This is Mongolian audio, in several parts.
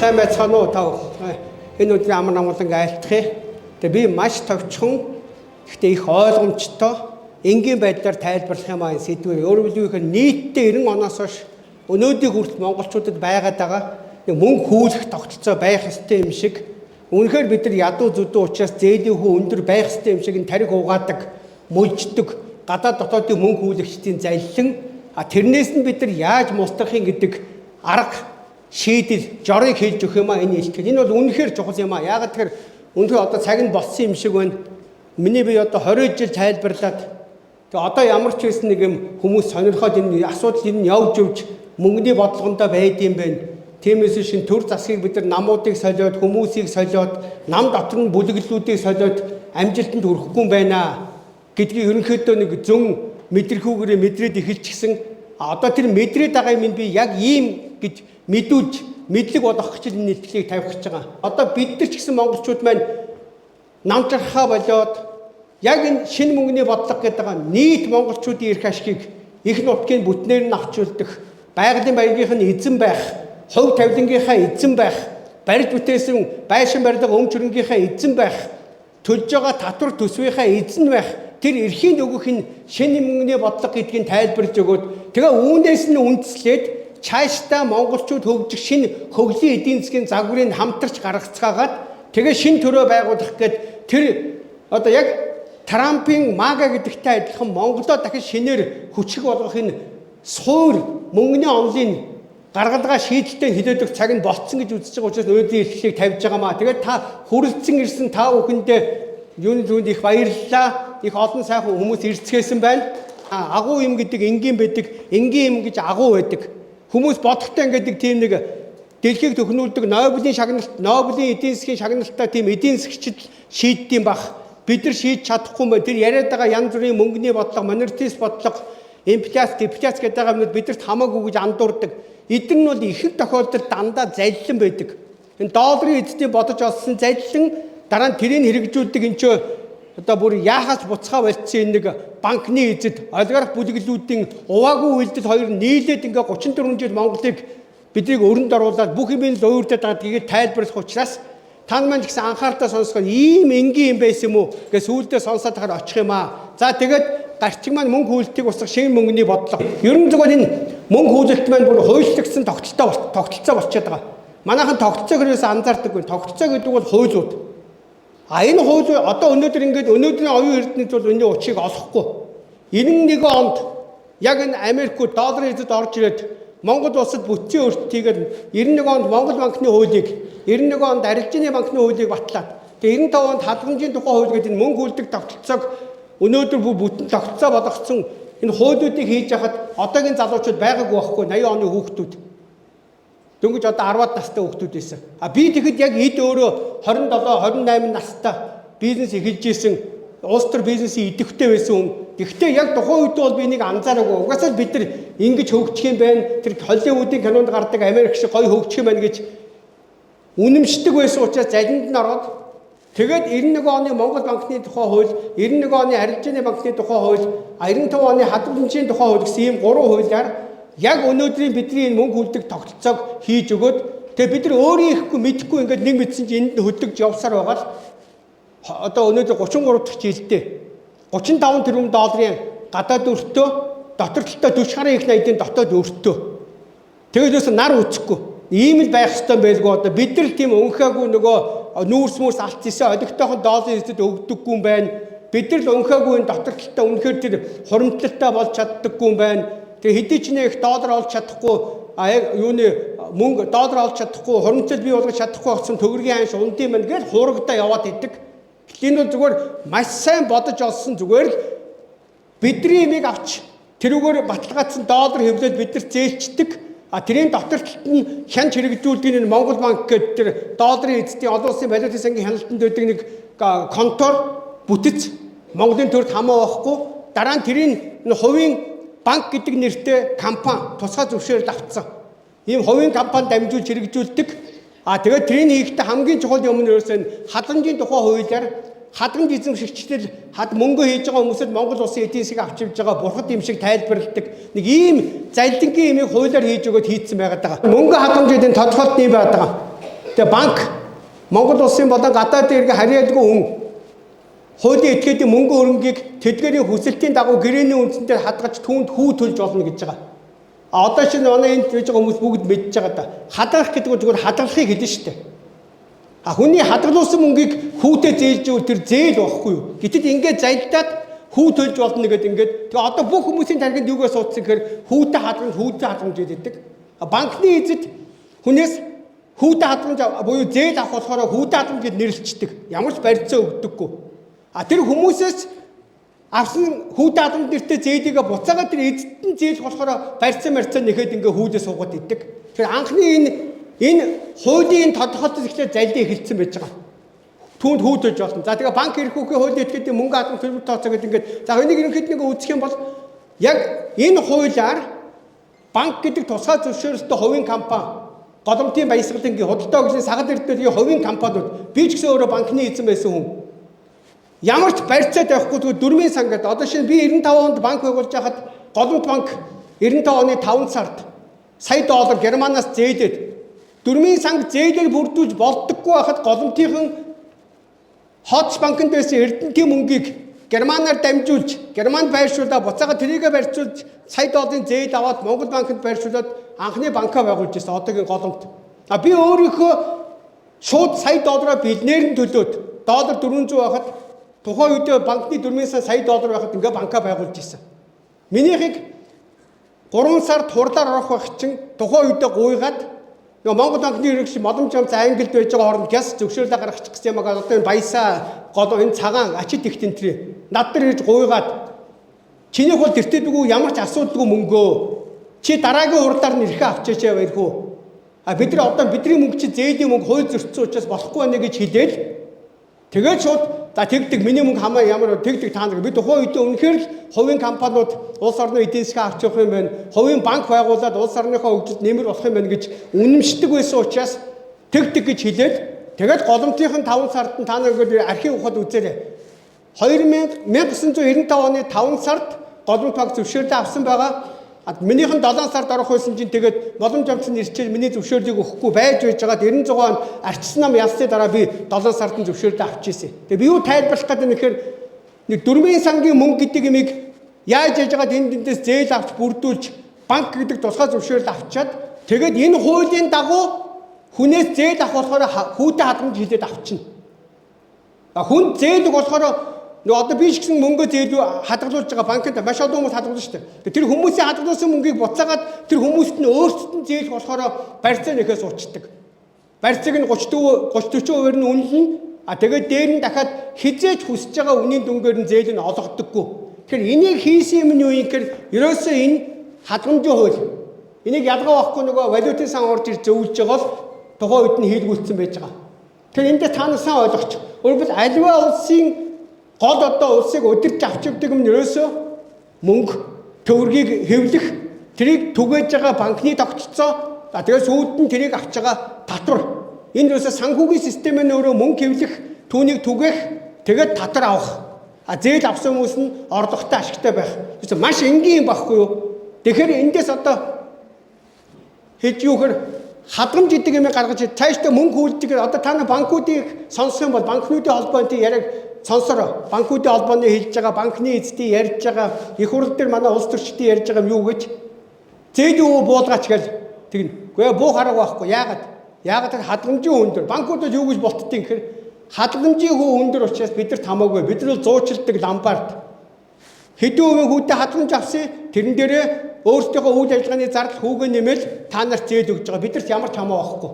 сайн байцгаана уу та бүхэн. Энэ өдрийн амар амгалан айлтгая. Тэгээ би маш товчхон гэхдээ их ойлгомжтой энгийн байдлаар тайлбарлах юм аа энэ сэдвээр. Өөрөөр хэлбэл нийтдээ 90 оноос хойш өнөөдрийн хүртэл монголчуудад байгаад байгаа нэг мөнгө хүүлэх тогтолцоо байх ёстой юм шиг. Үнэхээр бид нар ядуу зүдүү учраас зээлийн хүү өндөр байх ёстой юм шиг энэ тариг угаадаг, мулждаг гадаад дотоодын мөнгө хүүлэгчдийн залилан тэрнээс нь бид нар яаж мустахын гэдэг арга шийдэл жорыг хэлж өгөх юм аа энэ илтгэл. Энэ бол үнэхээр чухал юм аа. Яагаад тэгэхээр үнэхээр одоо цаг нь болсон юм шиг байна. Миний би одоо 20 жил тайлбарлаад тэгээ одоо ямар ч байсан нэг юм хүмүүс сонирхоод энэ асуудал энэ явж явж мөнгөний бодлогондоо байд юм байна. Тиймээс шин төр засгийг бид нар намуудыг солиод, хүмүүсийг солиод, нам дотор нь бүлэглүүдийг солиод амжилтанд хүрэхгүй юм байна гэдгийг ерөнхийдөө нэг зөв мэдрэхүүгээрээ мэдрээд эхэлчихсэн. Одоо тэр мэдрээд байгаа юм би яг ийм гэж мэдүүлж мэдлэг болгох гэж энэ нэтгэлийг тавих гэж байгаа. Одоо бид нар ч гэсэн монголчууд маань намжархаа болоод яг энэ шинэ мөнгөний бодлого гэдэг байгаа нийт монголчуудын эрх ашгийг их нутгийн бүтнээр нь авчулдаг, байгалийн баяргийнх нь эзэн байх, хувь тавилангийнхаа эзэн байх, барьж бүтээсэн байшин барилга өмч хөрөнгийнхаа эзэн байх, төлж байгаа татвар төсвийнхаа эзэн байх, тэр эрхийн өгөх нь шинэ мөнгөний бодлого гэдгийг тайлбарлаж өгөөд тэгээ үүнээс нь үндэслээд цаашдаа монголчууд хөгжих шинэ хөгжлийн эдийн засгийн загварыг хамтарч гаргацгаагаад тэгээ шинэ төрөө байгуулах гээд тэр одоо яг Трампын мага гэдэгтэй адилхан Монголоо дахин шинээр хүчрэг болгох энэ суур мөнгөний онлын гаргалгаа шийдэлтэй хилээд өгөх цаг нь болцсон гэж үзэж байгаа учраас өнөөдрийн илтгэлийг тавьж байгаамаа. Тэгээд та хүрэлцэн ирсэн та бүхэндээ юуны зүнд их баярлалаа. Их олон сайхан хүмүүс ирцгээсэн байна. Агуу юм гэдэг энгийн байдаг, энгийн юм гэж агуу байдаг. Хүмүүс бодохтой ингээд тийм нэг дэлхийг төхнүүлдэг Нобелийн шагналт, Нобелийн эдийн засгийн шагналтаа тийм эдийн засгчид шийддэм бах. Бид нар шийдэж чадахгүй мэй. Тэр яриад байгаа янз бүрийн мөнгөний бодлого, монетарист бодлого, инфляц, дефляц гэдэг юмнууд бидэрт хамаагүй гэж андуурдаг. Эдгээр нь бол их тохиолдолд дандаа залилан байдаг. Энэ долларын эзэдийн бодож олсон залилан дараа нь тэрийг хэрэгжүүлдэг энэ ч одоо бүр яахаас буцхаа болцсон энэ нэг банкны эзэд олигарх бүлэглүүдийн уваагүй үйлдэл хоёр нийлээд ингээ 34 жил Монголыг биднийг өрөнд оруулаад бүх юм л өөртөө байгаа тгийг тайлбарлах учраас тань маань ч гэсэн анхааралтай сонсгоо ийм энгийн юм байсан юм уу гэж сүүлдээ сонсоод тахаар очих юм аа. За тэгээд гарчиг маань мөнгө хүүлэлтийг усах шинэ мөнгөний бодлого. Ерөн зөвхөн энэ мөнгө хүүлэлт маань бүр хуулигдсан тогтолцоо болчиход байгаа. Манайхан тогтолцоо гэрээс анзаардаг байна. Тогтолцоо гэдэг бол хуулиуд. Энэ хууль одоо өнөөдөр ингээд өнөөдрийн оюун эрдэнэт бол энэ учрыг олохгүй. 91 онд яг энэ Америкууд долларын эзэд орж ирээд Монгол улсад бүтцийн өөрчлөлт хийгээд 91 онд Монгол банкны хуулийг, 91 онд Арилжааны банкны хуулийг батлаад тэгээ 95 онд хадгаламжийн тухай хууль гэдэг энэ мөнгө хүүлдэг тогтолцоог өнөөдөр бүтэн тогтолцоо болгоцсон энэ хуулиудыг хийж хахад одоогийн залуучууд байгаагүй байхгүй 80 оны хүүхдүүд. Дөнгөж одоо 10-аад настай хүүхдүүд байсан. Би тэгэхэд яг эд өөрөө 27, 28 настай бизнес эхэлж исэн улс төр бизнесийн идэвхтэй байсан хүн. Гэхдээ яг тухайн үед бол би нэг анзаараагүй. Угаасаа бид нар ингэж хөгжих юм байна. Тэр Холливуудын кинонд гардаг Америк шиг гоё хөгжих юм байна гэж үнэмшдэг байсан учраас залинд нь ороод тэгээд 91 оны Монгол банкны тухай хууль, 91 оны Арилжааны банкны тухай хууль, 95 оны хадгаламжийн тухай хууль гэсэн ийм 3 хуулиар яг өнөөдрийн бидний энэ мөнгө хөлдөг тогтолцоог хийж өгөөд тэгээ бид нар өөрийн ихгүй мэдэхгүй ингээд нэг мэдсэн чинь энд хөдөлж явсаар байгаа л одоо өнөөдөр 33 дахь жилдээ 35 тэрбум долларын гадаад өртөө дотор талтай 40 гаруй их найдын дотоод өртөө тэгээд нар үцэхгүй ийм л байх ёстой байлгүй одоо бид нар тийм өнхөөгүй нөгөө нүүрс мөрс алдчихсан олигтойхон долларын эзэд өгдөггүй юм байна бид нар л өнхөөгүй энэ дотор талтай үнэхээр тэр хуримтлалтай болж чаддаггүй юм байна тэгээ хэдий ч нэг доллар олж чадахгүй юуны мөнгө доллар олж чадахгүй хуримтлал бий болгож чадахгүй болсон төгрөгийн ханш ундын мэн гэж хуурагдаа яваад идэг. Энэ бол зүгээр маш сайн бодож олсон зүгээр л бидний имийг авч тэрүүгээр баталгаажсан доллар хэвлээд бид нар зээлчдэг. Тэрийн дотор талд нь хянж хэрэгжүүлдэг энэ Монгол банк гэдэг тэр долларын эзэдийн олон улсын валютын сангийн хяналтанд байдаг нэг контор бүтэц Монголын төрд хамаа байхгүй дараа нь тэрийн хувийн банк гэдэг нэртэй компани тусгай зөвшөөрөл авцсан. Ийм хувийн компани дамжуулж хэрэгжүүлдэг. Тэгээд тэрийг хийхдээ хамгийн чухал юм нь ерөөсөө хадгаламжийн тухай хуулиар хадгаламж эзэмшигчдэл мөнгө хийж байгаа хүмүүсд Монгол улсын эдийн засгийг авч явж байгаа бурхад юм шиг тайлбарладаг. Нэг ийм залилангийн юмыг хуулиар хийж өгөөд хийцэн байгаад байгаа. Мөнгө хадгаламж гэдэг тодорхойлт юм байдаг. Тэгээ банк Монгол улсын болон гадаадын иргэн харьяалгүй хүн хуулийн этгээдийн мөнгө хөрөнгийг тэдгээрийн хүсэлтийн дагуу гэрээний үндсэн дээр хадгалж түүнд хүү төлж болно гэж байгаа. Одоо шинэ манай энд байж байгаа хүмүүс бүгд мэдж байгаа да. Хадгалах гэдэг нь зүгээр хадгалахыг хэлнэ шүү дээ. Хүний хадгалуулсан мөнгийг хүүтэй зээлж ивэл тэр зээл болохгүй юу? Гэтэл ингээд зайлдаад хүү төлж болно гэдэг ингээд тэгээ одоо бүх хүмүүсийн тархинд юугаар суудсан гэхээр хүүтэй хадгаламж гэдэг. Банкны эзэд хүнээс хүүтэй хадгаламж буюу зээл авах болохоор хүүтэй хадгаламж гэж нэрлэлцдэг. Ямар ч барьцаа өгдөггүй. Тэр хүмүүсээс авсан хүүтэй хадгаламж нэртэй зээлийг буцаагаад тэр эзэдэн зээл болохоор барьцаа нэхэд ингээ хүүдээ суугаад идэг. Тэгэхээр анхны энэ хуулийн тодорхойлолт ихлээр зайлдаа эхэлсэн байж байгаа. Түүнд хүү төлж болно. За тэгээ банк эрх үүхийн хуулийн этгээдийн мөнгө хадгалах төлбөр тооцоо гэдэг ингээд за энийг ерөнхийдөө нэг үзэх юм бол яг энэ хуулиар банк гэдэг тусгай зөвшөөрөлтөй хувийн компани голомтын баясгалангийн худалдаа өглийн сагад эрдэнэлийн хувийн компаниуд би ч гэсэн өөрөө банкны эзэн байсан хүн. Ямар ч барьцаа тавихгүй зүгээр дөрмийн сан гэдэг. Одоо шинэ би 95 онд банк байгуулж байхад Голомт банк 95 оны 5 сард сая доллар Германаас зээлээд дөрмийн санг зээлээр бүрдүүлж болдоггүй байхад Голомтынхан Хоц банкнд байсан эрдэнэтийн мөнгийг Германаар дамжуулж, Германд байршуулаад буцаага тэрийгэ барьцуулж сая долларын зээл аваад Монгол банкнд байршуулад анхны банкаа байгуулж ирсэн одоогийн Голомт. Би өөрийнхөө шууд сая доллараа бэлнээр нь төлөөд доллар 400 байхад тухайн үед банкны дөрмийн сая доллар байхад ингээ банкаа байгуулж ирсэн. Минийхийг 3 сард хурлаар орох байх чинь тухайн үед гуйгаад Монгол банкны ерөнхий боломж амц Англид байж байгаа хооронд гяс зөвшөөрлө гаргачих гэсэн юм аа. Одоо энэ баясаа гол энэ цагаан ачид их тэнтрээ над дээр ирж гуйгаад чинийх бол тэртээдгүй ямар ч асуудалгүй мөнгөө чи дараагийн хурлаар нь ирэхэ авчаач явах уу? Бид нар одоо бидний мөнгө чи зээлийн мөнгө хууль зөрчсөн учраас болохгүй байна гэж хэлээл тэгээд шууд за тэгдэг миний мөнгө хамаа ямар тэгдэг та нар бид тухайн үед үнэхээр л хувийн компаниуд улс орны эдийн засгийн авч явах юм байна. Хувийн банк байгуулад улс орныхоо хөгжилд нэмэр болох юм байна гэж үнэмшдэг байсан учраас тэгдэг гэж хэлээд тэгээд Голомтынхан 5 сард та нар архив ухаад үзээрэй. 1995 оны 5 сард Голомт банк зөвшөөрлөө авсан байгаа. Минийхэн 7 сард орох байсан чинь тэгээд боломж амцны ирчээр миний зөвшөөрлийг өгөхгүй байж байгаад 96 онд арчсан нам ялсны дараа би 7 сард нь зөвшөөрлөө авчихсан. Тэгээд би юу тайлбарлах гэдэг нь нэхэр нэг дөрмийн сангийн мөнгө гэдэг юмыг яаж яж байгаад эндээс зээл авч бүрдүүлж банк гэдэг тусгай зөвшөөрлөө авчаад тэгээд энэ хуулийн дагуу хүнээс зээл авах болохоор хүүтэй хадгаламж хийлээд авчихна. Хүн зээлэг болохоор одоо би ч гэсэн мөнгө зээл хадгалуулж байгаа банкнд маш олон хүмүүс хадгалж шүү дээ. Тэр хүмүүсийн хадгалуулсан мөнгийг буцаагаад тэр хүмүүст нь өөрсдөд нь зээл болохоор барьцаа нэхээ суучдаг. Барьцааг нь 30-40% нь үнэлнэ. Тэгээд дээр нь дахиад хизээж хүсэж байгаа үнийн дүнгээр нь зээл нь олгодоггүй. Тэгэхээр энийг хийсэн юм нь юу юм гэхээр ерөөсөө энэ хадгаламжийн хууль. Энийг ялгаа байхгүй нөгөө валютын сан орж ирж зөвлөж байгаа бол тухайн үед нь хийлгүүлсэн байж байгаа. Тэгэхээр эндээ та нар сайн ойлгоч. Өөрөлд аливаа улсын гол одоо улсыг удирдах авч явдаг юм ерөөсөө мөнгө төгрөгийг хэвлэх тэрийг түгээж байгаа банкны тогтолцоо тэгээд сүйд нь тэрийг авч байгаа татвар энэ ерөөсөө санхүүгийн системийн өөрөө мөнгө хэвлэх түүнийг түгээх тэгээд татвар авах зээл авсан хүмүүс нь орлоготой ашигтай байх гэсэн маш энгийн юм байхгүй юу. Тэгэхээр эндээс одоо хэд юухэр хадгаламж гэдэг юм гаргаж цаашдаа мөнгө хүүлдэг. Одоо та нар банкуудыг сонсох юм бол банкнуудын холбооны яриаг сонсороо. Банкуудын холбооны хэлж байгаа, банкны эзэдийн ярьж байгаа, их хурл дээр манай улс төрчдийн ярьж байгаа юм юу гэж зээл юу буулгаач гэл тэгнэ. Гэхдээ буу хараг байхгүй. Яагаад хадгаламжийн өндөр. Банкуудад юу гэж болтдгийг гэхээр хадгаламжийн өндөр учраас бид нар хамаагүй. Бид нар зуучилдаг ламбард хэдэн хувийн хүүтэй хадгаламж авсан тэрэн дээрээ өөрсдийнхөө үйл ажиллагааны зардал хүүгээ нэмэл та нарт зээл өгж байгаа. Бидэрт ямар ч хамаа байхгүй.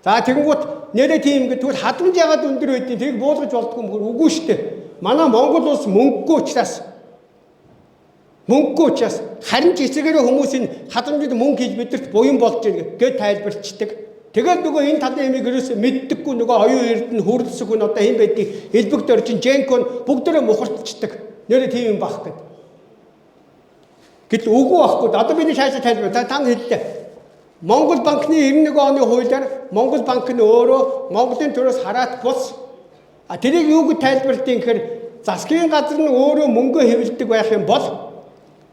За тэгэнгүүт нэрээ тийм ингээд тэгвэл хадгаламж яагаад өндөр байдгийг тэрийг буулгаж болдгүй юм үгүй шүү дээ. Манай Монгол улс мөнгөгүй учраас харин ч эцэгээрээ хүмүүс энэ хадгаламжид мөнгө хийж бидэрт буян болж байгаа гэж тайлбарчдаг. Тэгээд нөгөө энэ талын ямиг ерөөсөө мэддэггүй нөгөө оюун эрдэнэ хөрөлсөх хүн одоо хэн байдгийг элбэг дөржин Женкон бүгдээрээ мухарчдаг. Нэрээ тийм юм бах гэдэг. Гэтэл үгүй байхгүй. Одоо би нэг шаашаа тайлбар та хэллээ. Монгол банкны 91 оны хуулиар Монгол банк нь өөрөө Монголын төрөөс хараат бус. Тэрийг юу гэж тайлбарлалт юм гэхээр засгийн газар нь өөрөө мөнгө хэвлэдэг байх юм бол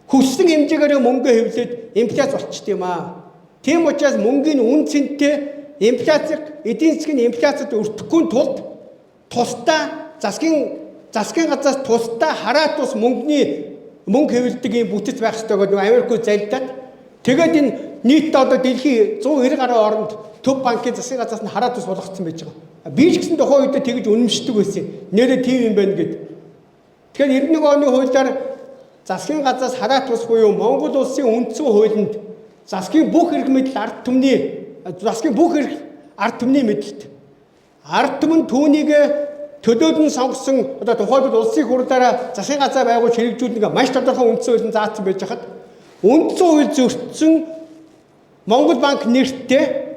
хүссэн хэмжээгээр мөнгө хэвлээд инфляц болчт юм аа. Тийм учраас мөнгөний үн цэнтэй инфляцийг эдийн засгийн инфляцид өртөхгүй тулд тусдаа засгийн газраас тусдаа хараат ус мөнгө хэвлэдэг юм бүтэц байх ёстой гэдэг Америкууд залдаад тэгээд энэ нийтдээ одоо дэлхийн 190 гаруй оронд төв банкын засгийн газраас нь хараат ус болгоцсон байж байгаа. Би ч гэсэн тухайн үед тэгж үнэмшдэг байсан. Нэрээ тийм юм байна гэд. Тэгэхээр 91 оны хуулиар засгийн газраас хараат ус буюу Монгол улсын үндсэн хуулинд засгийн бүх эрх мэдэл ард түмний мэдэлт ард түмэн түүнийг төлөөлөн сонгосон одоо тухайлбал улсын хурлаараа засгийн газар байгуулж хэрэгжүүлнэ маш тодорхой үндсэн хуулинд заасан байж хахад үндсэн хууль зөрчсөн Монгол банк нэрттэй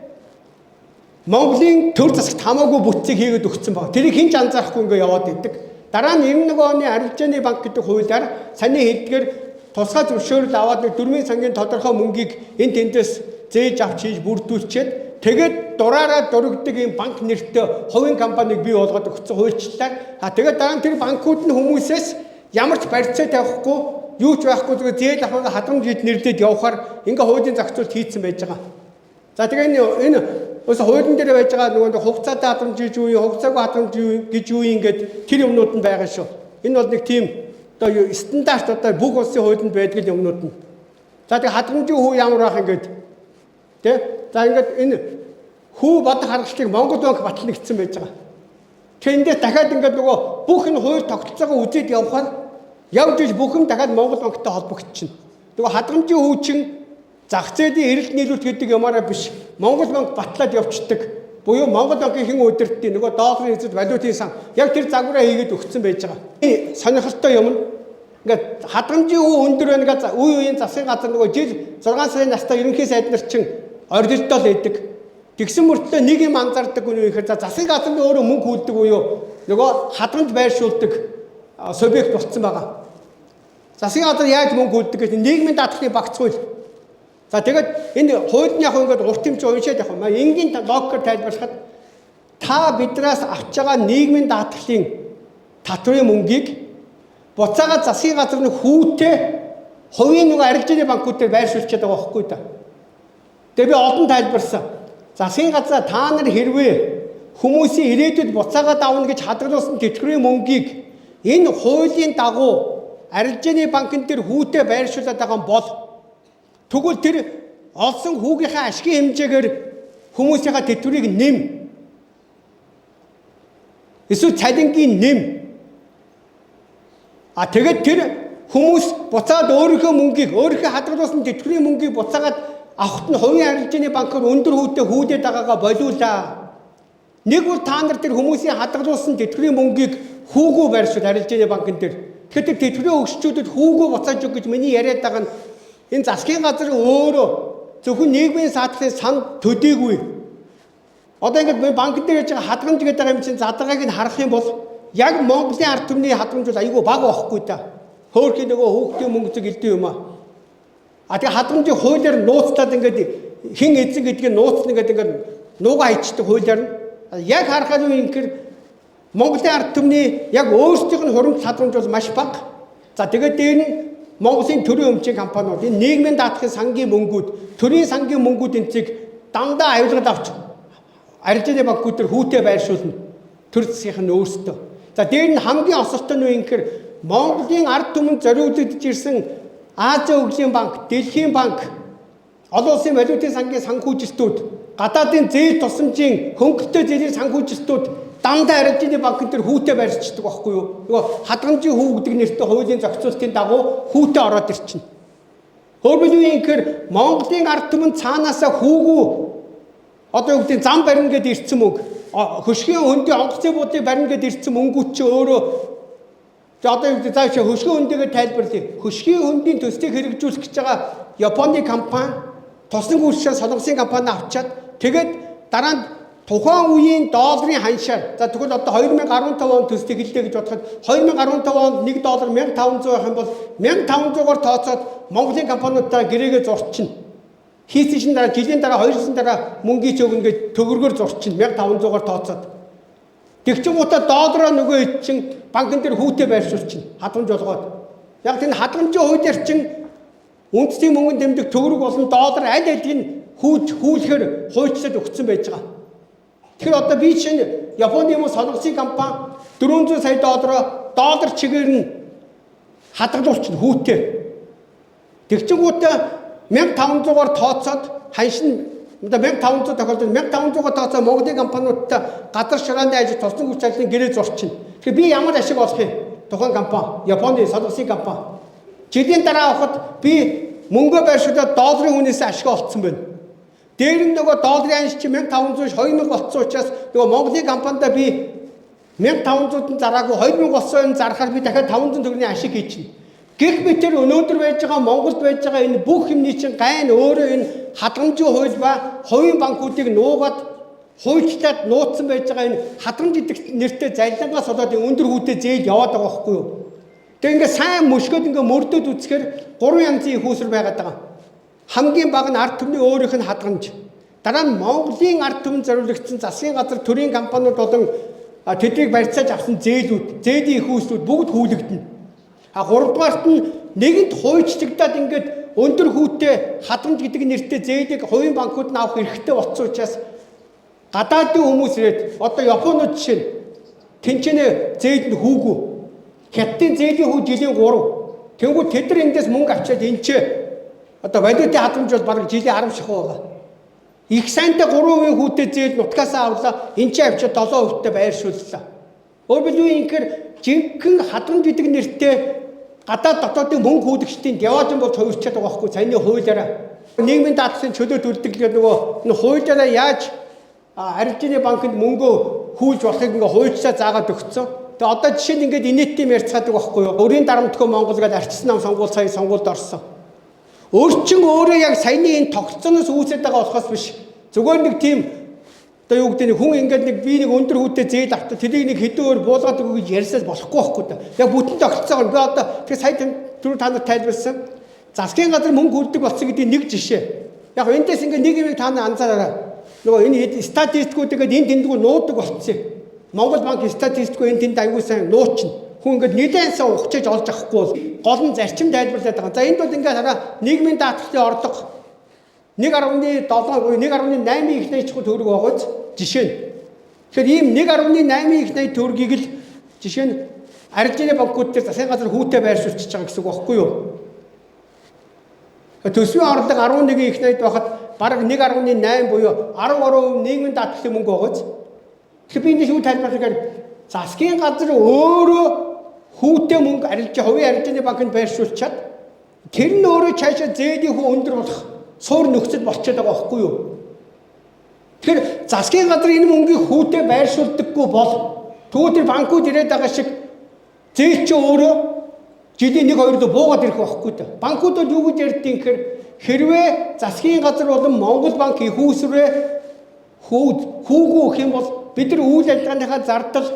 Монголын төр засагт хамаагүй бүтцийг хийгээд өгсөн баг. Тэрийг хинч анзаарахгүй ингээ яваад идэг. Дараа нь 91 оны арилжааны банк гэдэг хуулиар саний хэлдгээр тусгай зөвшөөрөл аваад нэг дөрвийн сангийн тодорхой мөнгийг энэ тэндээс зээж авч хийж бүрдүүлчихэд тэгээд дураараа дурагддаг юм банк нэртэй хувийн компанийг бий болгоод өгсөн хуульчлалаар тэгээд дараа нь тэр банкуд нь хүмүүсээс ямар ч барьцаа тавихгүй юу ч байхгүй зүгээр зээл авахыг хадамжид нэрлээд явахаар ингээ хуулийн зохицуулт хийцэн байж байгаа. За тэгээ энэ өөсө хуулийн дээр байж байгаа нөгөө хугацаатай хадамжиж юу, хугацаагүй хадамж гэж юу ингээд тэр юмнууд нь байгаа шүү. Энэ бол нэг тийм одоо стандарт одоо бүх улсын хуулинд байдаг юмнууд нь. За тэгээ хадамжийн хүү ямар байх ингээд тий? За ингээд энэ хүү бод харгалыг Монгол банк батлна гэсэн байж байгаа. Тэндээ дахиад ингээд нөгөө бүх энэ хууль тогтолцоогоо үзээд явхаар явж иж бүх юм дахиад Монгол банктай холбогдчихно. Нөгөө хадамжийн хүү чинь зах зээлийн эрэлт нийлүүлэлт гэдэг юмараа биш Монгол банк батлаад явцдаг. Буюу Монгол банкын хэн удирдтыг нөгөө долларын эзэд валютын сан яг тэр загвараа хийгээд өгсөн байж байгаа. Сонирхолтой юм нь ингээд хадамжийн хүү өндөр байна гэж үе үеийн засгийн газар нөгөө жил 6 сарын настай ерөнхий сайд нар чинь ордилтол байдаг. Тэгсэн мөртлөө нэг юм анзаардаг үн үехээр засгийн газар нь өөрөө мөнгө хүүлдэг буюу нөгөө хадамж байршуулдаг субъект болцсон байгаа. Засгийн газар яаж мөнгө хүүлдэг гэж нийгмийн даатгалын багц хууль. За тэгээд энэ хууль нь яг ингээд урт юм чи уншаад явах юм. Энгийн логикоор тайлбарлахад та биднээс авч байгаа нийгмийн даатгалын татврын мөнгийг буцаага засгийн газар нь хүүтэй хувийн нөгөө арилжааны банкуудаар байршуулчихад байгаа байхгүй да. Тэгээ би олон тайлбарсан. Засгийн газар та нар хэрвээ хүмүүсийн ирээдүйд буцаагаад авна гэж хадгалуулсан тэтгэврийн мөнгийг энэ хуулийн дагуу арилжааны банкн дээр хүүтэй байршуулад байгаа юм бол тэгвэл тэр олсон хүүгийнхаа ашигын хэмжээгээр хүмүүсийнхаа тэтгэврийг нэм. Эсвэл цалингийн нэм. Тэгээд тэр хүмүүс буцаад өөрийнхөө мөнгийг өөрийнхөө хадгалуулсан тэтгэврийн мөнгийг буцаагаад авахт нь хувийн арилжааны банкор өндөр хүүтэй хүүдээд байгаагаа болиулаа. Нэг бол та нар тэр хүмүүсийн хадгалуулсан тэтгэврийн мөнгийг хүүгөө байршуул арилжааны банкн дээр. Тэгэхээр тэтгэврийн өгшчүүдэд хүүгөө буцааж өг гэж миний яриад байгаа нь энэ засгийн газар өөрөө зөвхөн нийгмийн саадлын санд төдийгүй. Одоо ингээд банк дээр яж байгаа хадгаламж гэдэг юм чинь задгааг нь харах юм бол яг Монголын ард түмний хадгаламж бол айгүй бага байхгүй да. Хөөхий нөгөө хүүхдийн мөнгө зүг илдэв юм аа. Тэгээ хадгаламжийн хуулиар нууцлаад ингээд хин эзэн гэдгийг нууцна гэдэг ингээд нуугаа хийчдэг хуулиар нь яг харахад юу юм гэхээр Монголын ард түмний яг өөрсдийнх нь хуримт хадгаламж бол маш бага. За тэгээд дээр нь Монголын төрийн өмчийн компаниуд энэ нийгмийн даатгалын сангийн мөнгүүд, төрийн сангийн мөнгүүд энцийг дандаа аюулгад авч арилжааны банкуд төр хүүтэй байршуулна. Төр засгийнх нь өөрсдөө. За дээр нь хамгийн осолтой нь юу юм гэхээр Монголын ард түмэнд зориулагдж ирсэн Азийн хөгжлийн банк, Дэлхийн банк, олон улсын валютын сангийн санхүүжилтүүд, гадаадын зээл тусламжийн хөнгөлөлтөө зээлийн санхүүжилтүүд дандаа арилжааны банкн дээр хүүтэй байршдаг байхгүй юу? Нөгөө хадгаламжийн хүү гэдэг нэртэй хуулийн зохицуултын дагуу хүүтэй ороод ирчихнэ. Хөрвөл юу юм гэхээр Монголын ард түмэнд цаанаасаа хүүгүү одоо юу гэдэг зам барина гэдээ ирсэн мөнгө, хөшгийн хөндийн онгоцын буудлыг барина гэдээ ирсэн мөнгүүд чи өөрөө одоо юу гэдэг заашаа хөшгийн хөндийгээ тайлбарлая. Хөшгийн хөндийн төслийг хэрэгжүүлэх гэж байгаа Японы компани тослон гүйцэтгэл солонгосын компани авчаад тэгээд дараа нь тухайн үеийн долларын ханшаар за тэгвэл одоо 2015 он төслийг хэллээ гэж бодоход 2015 онд 1 доллар 1500 байх юм бол 1500-аар тооцоод Монголын компаниудаа гэрээгээ зурчихна. Хийсэн чинь дараа жилийн дараа 2 жилийн дараа мөнгөийг ч өгнө гэж төгрөгөөр зурчихна 1500-аар тооцоод. Тэгчгүүтээ доллараа нөгөө хэд чинь банкн дээр хүүтэй байршуулчихна. Хадгаламж болгоод. Яг тэр хадгаламжийн хуулиар чинь үндэсний мөнгөнд дэмжих төгрөг болон доллар аль алийг нь хүүлэхээр хуульчлаад өгсөн байж байгаа. Тэгэхээр одоо би чинь Японы юм уу солонгосын компани 400 сая доллар чигээр нь хадгалуулчихна хүүтэй. Тэгчгүүтээ 1500-аар тооцоод ханшин одоо 1500 тохиолдолд 1500-аар тооцоод Монголын компаниудтай гадар ширааны ажил тосон хүч ажлын гэрээ зурчихна. Тэгэхээр би ямар ашиг олох юм? Тухайн компани, Японы солонгосын компани. Жилийн дараа авахд би мөнгө байршуулаад долларын үнээс ашиг олцсон байна. Дээр нь нөгөө долларын ханш чи 1500-ш 2000 болцсон учраас нөгөө Монголын компанидаа би 1500-д зараагүй 2000 болсон зарахаар би дахиад 500 төгрөгийн ашиг хийчихнэ. Гэх мэт тэр өнөөдөр байж байгаа Монголд байж байгаа энэ бүх юмний чинь гайн өөрөө энэ хадгаламжийн хууль ба хувийн банкуудыг нуугаад хуульчлаад нууцсан байж байгаа энэ хадгаламж гэдэг нэртэй залилангаас болоод өндөр хүүтэй зээл яваад байгаа байхгүй юу? Тэгээ ингээ сайн мөшгөд ингээ мөрдөд үзэхээр 3 янзын хүүсэр байгаад байгаа. Хамгийн бага нь ард түмний өөрийнх нь хадгаламж. Дараа нь Монголын ард түмэнд зориулагдсан засгийн газар төрийн компаниуд болон тэднийг барьцааж авсан зээлүүд, зээлийн их хүүслүүд бүгд хүүлэгдэнэ. Гуравдугаарт нь нэгэнт хуульчлагдаад ингээд өндөр хүүтэй хадгаламж гэдэг нэртэй зээлийг хувийн банкуд нь авах эрхтэй болсон учраас гадаадын хүмүүс ирээд одоо Японууд жишээ нь тэнцэнэ зээлд нь хүүгүү. Хятадын зээлийн хүү жилийн 3. Тэнгүүд тэд нар эндээс мөнгө авчиад энчээ одоо валютын хадгаламж бол бараг жилийн 10 шахуу байгаа. Их сайнтай 3% хүүтэй зээл нутгаасаа авлаа. Энчээ авчиад 7%-тэй байршууллаа. Өөрөөр хэлбэл инхээр жинхэнэ хадгаламж гэдэг нэртэй гадаад дотоодын мөнгө хүүдэгчдийн яваад юм бол хувирчаад байгаа байхгүй саяны хуулиараа. Нийгмийн даатгалын чөлөө төрдөг гэдэг нөгөө хуулиараа яаж арилжааны банкнд мөнгө хүүлж болохыг ингээ хуульчаа заагаад өгцөн. Тэгээ одоо жишээ нь ингээд инээдтийн ярьцгаадаг байхгүй юу? Өрийн дарамтгүй Монгол гэдэг арчсан нам сонгуул сая сонгуульд орсон. Өөрчин өөрөө яг саяны энэ тогтолцооноос үүсээд байгаа болохоос биш. Зүгээр нэг тийм одоо юу гэдэг нь хүн ингээд нэг би нэг өндөр хүүтэй зээл авто тэрийг нэг хэдэн өөр буулгаад өгөө гэж ярьсаас болохгүй байхгүй да. Яг бүтэн тогтолцоогоор би одоо тэр сая түрүү та нарт тайлбарласан засгийн газар мөнгө хөрдөг болсон гэдэг нэг жишээ. Яг эндээс ингээд нэг юм та нар анзаараарай. Нөгөө энэ статистикуудыг энэ тэндгүү нуудаг болцсон. Монгол банк статистикгүй энэ тэнд аягүй сайн нуучна. Хүн ингээд нэлээд сайн ухчиж олж авахгүй бол гол нь зарчим тайлбарлаад байгаа. За энд бол ингээд хараа нийгмийн даатгалын орлого 1.7 буюу 1.8 их найчгүй төгрөг байгааз жишээ нь. Тэгэхээр ийм 1.8 их найт төгрөгийг л жишээ нь арилжааны банкуд дээр засгийн газар хүүтэй байршуулчихж байгаа гэсэн үг байхгүй юу? Төсвийн орлого 11 их найт байхад бараг 1.8 буюу 13% нийгмийн даатгалын мөнгө байгааз. Тэгэхээр би энэ шүү тайлбарлахаар засгийн газар өөрөө хүүтэй мөнгө хувийн арилжааны банкнд байршуулчаад тэр нь өөрөө цаашаа зээлийн хүү өндөр болох суур нөхцөл болчиход байгаа байхгүй юу? Тэгэхээр засгийн газар энэ мөнгийг хүүтэй байршуулдаггүй бол тэгвэл тэр банкуд ирээд байгаа шиг зээл чи өөрөө жилийн 1-2 дөө буугаад ирэх байхгүй да. Банкуд бол юу гэж ярьдгийг гэхээр хэрвээ засгийн газар болон Монгол банк их үүсвэрээ хүүгүү өгөх юм бол бид нар үйл ажиллагааныхаа зардал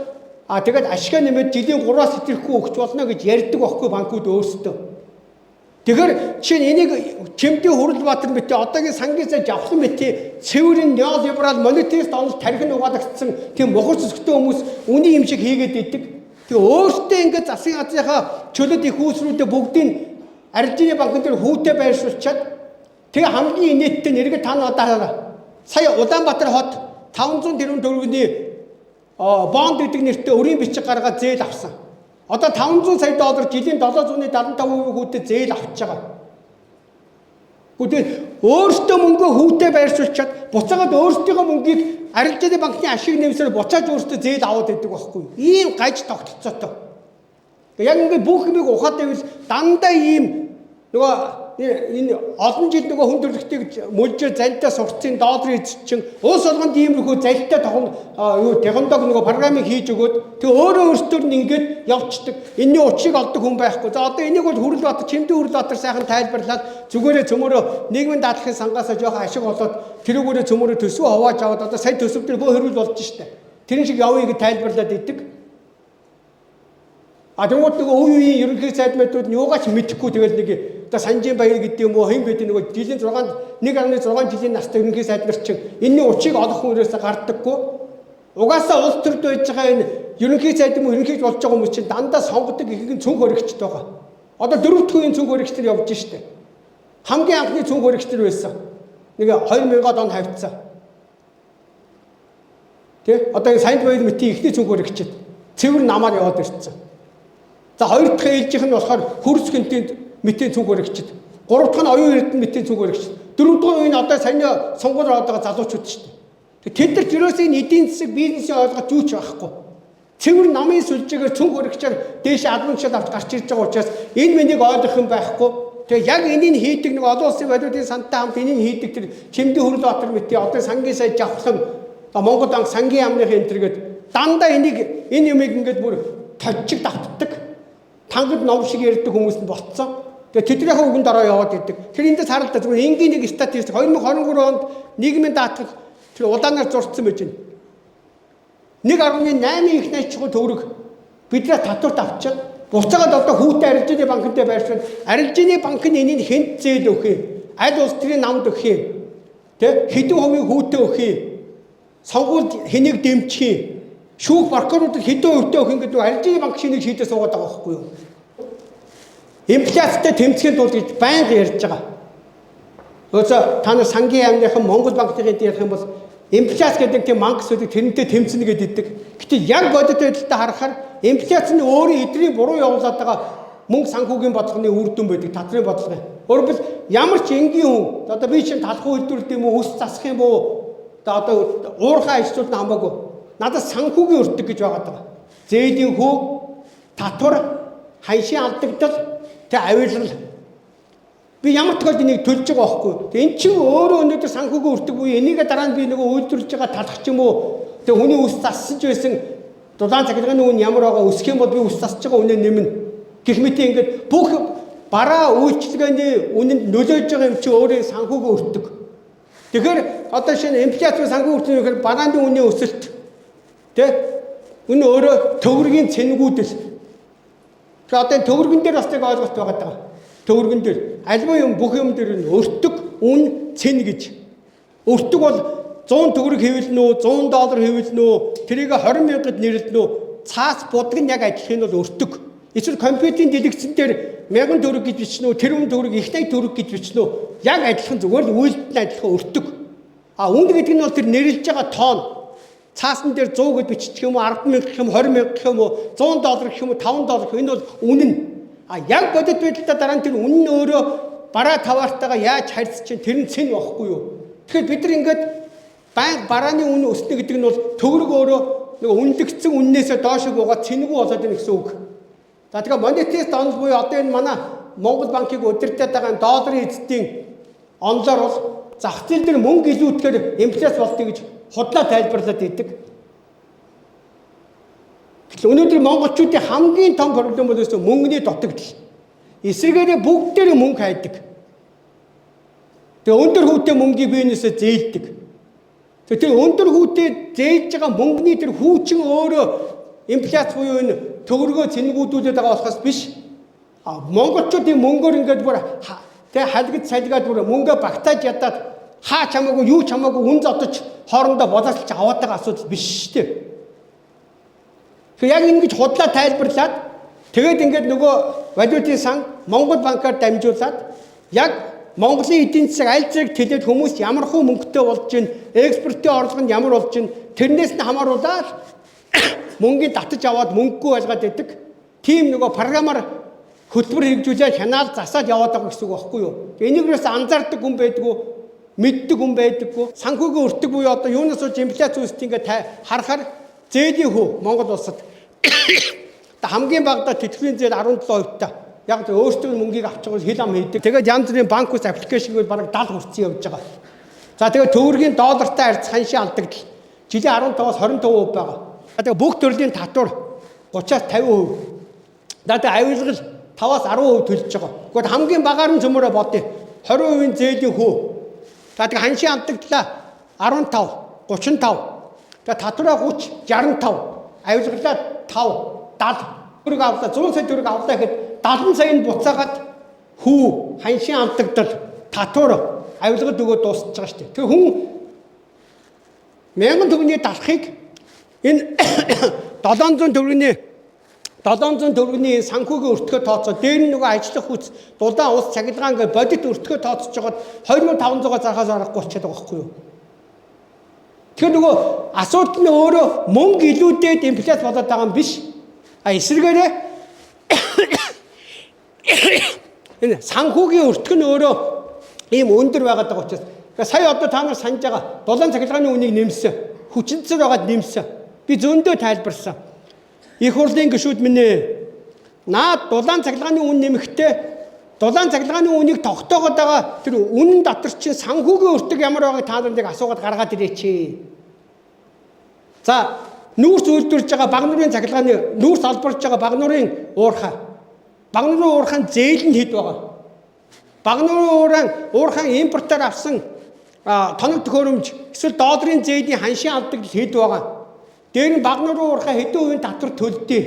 тэгээд ашиг нэмээд жилийн 3-аас итэхгүй өгч болно гэж ярьдаг байхгүй банкуд өөрсдөө. Тэгэхээр жишээ нь энийг Чимдийн Хүрэлбаатар мэт одоогийн сангийн цай Жавхлан мэт цэвэрэн неолиберал монетарист онол тархин угаадагдсан тийм мухар зүсгтэй хүмүүс үний юм шиг хийгээд идэг. Тэгээ өөртөө ингээд засгийн газрынхаа чөлөөт их үүсрүүдээ бүгдийг арилжааны банкн дээр хүүтэй байршуулчаад тэгээ хамгийн инээдтэй нэргээ та надаа сая Улаанбаатар хот 500 тэрбум төгрөгийн бонд гэдэг нэртэй өрийн бичиг гаргаад зээл авсан. Одоо 500 сая доллар жилийн 775% хүүтэй зээл авч байгаа. Гэхдээ өөртөө мөнгөө хүүтэй байршуулчаад буцаагаад өөртөөгөө мөнгийг арилжааны банкны ашиг нэмсээр буцааж өөртөө зээл аваад байдаг байхгүй юу? Ийм гаж тогтолцоотой. Яг ингээд бүх юмыг ухаад байвал дандаа ийм нөгөө энэ олон жил нөгөө хүн төрөлхтөйг мөлжөө залтай сурцсан долларын эзчин уус болгонд иймэрхүү залтай технологи нөгөө програмыг хийж өгөөд тэг өөртөө нь ингээд явцдаг. Энэний учрыг олдог хүн байхгүй. За одоо энийг бол Хүрэлбаатар Чимдийн Хүрэлбаатар сайхан тайлбарлаад зүгээрээ цөмөрөө нийгмийн даатгалын сангаасаа жоохон ашиг олоод тэрүүгээрээ цөмөрөө төсвөө хувааж аваад одоо сая төсөв дээр бөө хэрүүл болж штэ. Тэрэн шиг явъя гэж тайлбарлаад идэг. Тэгмүүд нөгөө үеийн ерөнхий сайдмуудууд нь юугаач мэдэхгүй тэгэл нэг одоо Санжийн Баяр гэдэг юм уу хэн гэдэг нөгөө жилийн 1.6 жилийн настай ерөнхий сайдмар чинь энэний учрыг олох хүн өрөөсө гардаггүй. Угаасаа улс төрд байж байгаа энэ ерөнхий сайдм ерөнхийж болж байгаа хүмүүс чинь дандаа сонгодог ихэнх нь цүнх хөрөгчд байгаа. Одоо 4 дахь үеийн цүнх хөрөгчдэр явж штэ. Хамгийн анхны цүнх хөрөгчдэр байсан. Нэг 2000-аад он тавьчихсан. Тэ? Одоо саянд баяр мэтийн ихний цүнхөр ихчээд цэвэр намаар яваад ирсэн. За хоёр дахь ээлжийнх нь болохоор хөрс гинтийн мэтийн цүнхөр ихчээд, гурав дахь нь оюун эрдэнэ мэтийн цүнхөр ихчээд, дөрөв дахь нь энэ одоо саяны сонгуульд ороод байгаа залуучууд шүү дээ. Тэд нар ерөөсөө энэ эдийн засаг бизнесийн ойлгож юуч байхгүй. Цэвэр намын сүлжээгээр цүнх өргөчээр дээш албан тушаал авч гарч ирж байгаа учраас энэ мэнийг ойлгох юм байхгүй. Тэгээ яг энийг хийдэг нэг олон улсын валютын сантай хамт энийг хийдэг тэр Чимдийн Хүрлбаатар мэтийн одоо сангийн сайд Жавхлан Монгол банк сангийн яамныхын энэ төргээд дандаа энэ юмыг ингээд бүр тожиг давтдаг. Тангад ном шиг ярьдаг хүмүүс нь болцсон. Тэгээ тэднийхээ үгэнд ороо яваад идэг. Тэр эндээс харалта зүгээр энгийн нэг статистик 2023 онд нийгмийн даатгал тэр улаанаар зурцсан байж байна. 1.8 их найчгүй төгрөг бидрээ татварт авчаад буцаагаад одоо хүүтэй арилжааны банкнд байршаад арилжааны банк нь энийг хэнд зээл өгөх юм. Аль улс төрийн намд өгөх юм. Тэ хэдэн хувийн хүүтэй өгөх юм. Сонгуульд хэнийг дэмжих юм. Шүүх прокурорууд хэдэн хувьтай өгөх ингэдэг арилжааны банк шинийг шийдээ суугаад байгаа байхгүй юу? Инфляцтэй тэмцэхийн тулд гэж байнга ярьж байгаа. Өөсөө та нар сангийн яамныхан Монгол банкны ярих юм бол инфляц гэдэг тийм мангасуудыг тэрнтэй тэмцэнэ гэдэг. Гэтэл яг бодит байдалтай харахаар инфляц нь өөрийн эдрийн буруу явуулаад байгаа мөнгө санхүүгийн бодлогын үр дүн байдаг, татрын бодлого. Өөрөөр ямар ч энгийн хүн одоо би чинь талхуу үйлдвэрлэдэг юм уу, ус засах юм уу, одоо уурхай ажлууд нь хамаагүй. Надад санхүүгийн өртөг гэж байгаа даа. Зээлийн хөө, татвар, ханшийн алдагдал, тэ авирлал. Би ямар тохиолдолд энийг төлж байгаа байхгүй. Тэгээ эн чинь өөрөө өнөөдөр санхүүгийн өртөг буюу энийгээ дараа нь би нөгөө үйлдвэрлэж байгаа талах ч юм уу. Тэгээ хүний ус засаж байсан дулаан цахилгааны үн ямар байгаа өсөх юм бол би ус засаж байгаа үнэ нэмнэ. Гэх мэт ингээд бүх бараа үйлчлэгээний үнэнд нөлөөлж байгаа юм чи өөрөө санхүүгийн өртөг. Тэгэхээр одоо шинэ инфляцийн санхүүгийн өртөг гэхээр барааны үнийн өсөлт тэ энэ өөрөө төгрөгийн цэнгүүдэл. Тэгэхээр одоо төгрөгөн дээр бас нэг ойлголт байгаа даа. Төгрөгөн дээр альва юм бүх юм дээр нь өртөг үн цэн гэж. Өртөг бол 100 төгрөг хэвлэнэ үү, $100 хэвлэнэ үү, тэрийг 20,000-д нэрлэнэ үү, цаас будаг нь яг адилхан нь бол өртөг. Эсвэл компьютерийн дэлгэцэн дээр 1000 төгрөг гэж бичнэ үү, тэрүүн төгрөг их найт төгрөг гэж бичнэ үү, яг адилхан зүгээр л үйлдэл нь адилхан өртөг. А үн гэдэг нь бол тэр нэрлэж байгаа тоон. Цаасан дээр 100 гэж биччих юм уу, 10,000 гэх юм, 20,000 гэх юм уу, $100 гэх юм уу, $5 гэх юм, энэ бол үнэн. А яг бодит байдалтай дараа нь тэр үнэн нь өөрөө бараа таваартайгаа яаж харьцаж чинь тэр нь цэн байхгүй юу? Тэгэхээр бид нар ингээд баян барааны үн өснө гэдэг нь бол төгрөг өөрөө нэг үнэлэгдсэн үннээсээ доош буугаад цэнгүй болоод байна гэсэн үг. За тэгэхээр монетист онол буюу одоо энэ манай Монгол банкыг удирдах байгаа долларын эзэдийн онлоор бол зах зээл дээр мөнгө илүүтгэхээр инфляц болтыг гэж худлаа тайлбарлаад идэг. Өнөөдөр монголчуудын хамгийн том проблем бол мөнгөний дутагдал. Эсвэргээрээ бүгдээрээ мөнгө хайдаг. Тэгээ өндөр хүүтэй мөнгийг биенээсээ зээлдэг. Тэр өндөр хүүтэй зээлж байгаа мөнгөний тэр хүүчин өөрөө инфляц буюу энэ төгрөгөө цэнгүүдүүлээд байгаа болохоос биш. Монголчуудын мөнгөөр ингээд бүр тэгээ халгид салгаад бүр мөнгөө багтааж ядаад хаа чамаагүй юу чамаагүй үн зодож хоорондоо боловсруулж аваад байгаа асуудал биш шүү дээ. Яг ингэж худлаа тайлбарлаад тэгээд ингээд нөгөө валютын сан Монгол банкаар дамжуулаад яг Монголын эдийн засаг аль зэрэг тэлээд хүмүүс ямар хөө мөнгөтэй болж гин, экспортын орлого нь ямар болж гин, тэрнээс нь хамааруулаад мөнгөний татаж аваад мөнгөгүй байлгаад байдаг. Тим нөгөө програмаар хөтөлбөр хэрэгжүүлээд хянаал засаад яваад байгаа гэсэн үг байхгүй юу? Энийг юус анзаардаг хүн байдгүй, мэддэг хүн байдаггүй. Санхүүгийн өртөг буюу одоо юунаас болж инфляц үүсдэг ингээд харахаар зээлийн хөө Монгол улсад хамгийн багадаа тэтгэврийн зээл 17% та. Яг тэр өөрсдөө мөнгийг авч байгаа хил ам хийдэг. Тэгээд янз бүрийн банк ус аппликейшнгүй бараг 70 хүрсэн явж байгаа. За тэгээд төгрөгийн доллартай харьцах ханшийн алдагдал жилийн 15-аас 25% байгаа. Тэгээд бүх төрлийн татвар 30-аас 50%. За тэгээд авилгал 5-аас 10% төлж байгаа. Гэхдээ хамгийн багаар нь цөмөрөө бодъё. 20% зээлийн хөө. За тэгээд ханшийн алдагдлаа 15, 35. Тэгээд татвараа 30, 65, авилгалаа 5, 70. Төгрөг авлаа 100 сая төгрөг авлаа гэхэд 70 саянд буцаагаад хүү ханшийн алдагдал татвар авилгад өгөө дуусчихж байгаа шүү дээ. Тэр хүн 1000 төгрөгийн далахыг энэ 700 төгрөгийн 700 төгрөгийн санхүүгийн өртгөө тооцоо. Дээр нь нөгөө ажиллах хүч, дулаан ус, цахилгаан гэ бодит өртгөө тооцож жагаад 2500 зархаас аргагүй болчиход байгаа байхгүй юу? Тэгэхээр нөгөө асуудал нь өөрөө мөнгө илүүдээд инфляц болоод байгаа юм биш. Эсвэргээрээ энэ санхүүгийн өртгө нь өөрөө ийм өндөр байгаад байгаа учраас сая одоо та нар санаж байгаа дулаан цахилгааны үнийг нэмсэн, хүчинцэр байгаад нэмсэн. Би зөндөө тайлбарсан. Их хурлын гишүүд минь наад дулаан цахилгааны үн нэмэхдээ дулаан цахилгааны үнийг тогтоогоод байгаа тэр үнэн дотор чинь санхүүгийн өртөг ямар байгааг та нарыг асуугаад гаргаад ирээч. За нүүрс үйлдвэрлэж байгаа Багнуурын цахилгааны нүүрс албарж байгаа Багнуурын уурхай. Багнуурын уурхайн зээл нь хэд байгаа? Багнуурын уурхайн импортоор авсан тоног төхөөрөмж эсвэл долларын зээлийн ханшийн авдаг хэд байгаа? Дээр нь Багнуурын уурхай хэдэн хувийн татвар төлдөг?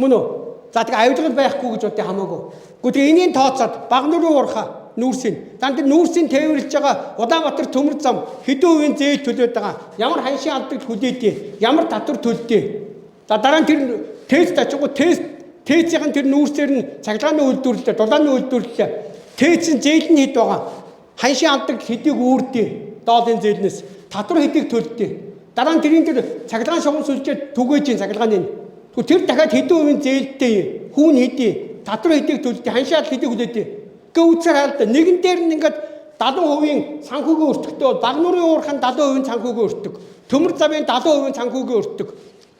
Мөн үү? За тэгээ авилгал байхгүй гэж бодъё хамаагүй. Гэхдээ энэний тооцоод Багнуурын уурхай нүүрсийн. За тэр нүүрсийн тээвэрлж байгаа Улаанбаатар төмөр зам хэдэн хувийн зээл төлөөд байгаа? Ямар ханшийн авдаг төлөөд? Ямар татвар төлдөг? За дараа нь тэр тест ачаагүй тестийн тэр нүүрсээр нь цахилгааны үйлдвэрлэлээ, дулааны үйлдвэрлэлээ. Тестийн зээл нь хэд байгаа? Ханшийн авдаг хэдийг үүрдэг? Доолын зээлнээс татвар хэдийг төлдөг? Дараа нь тэрийн тэр цахилгаан шугам сүлжээ түгээж цахилгааны. Тэгвэл тэр дахиад хэдэн хувийн зээлтэй хүүн хэдий? Татвар хэдийг төлдөг? Ханшаал хэдийг хүлээдэг? Гүцэр хаалт нэгэн дээр нь ингээд 70% санхүүгийн өртөгтэй Багнуурын уурхайн 70% санхүүгийн өртөг. Төмөр замын 70% санхүүгийн өртөг.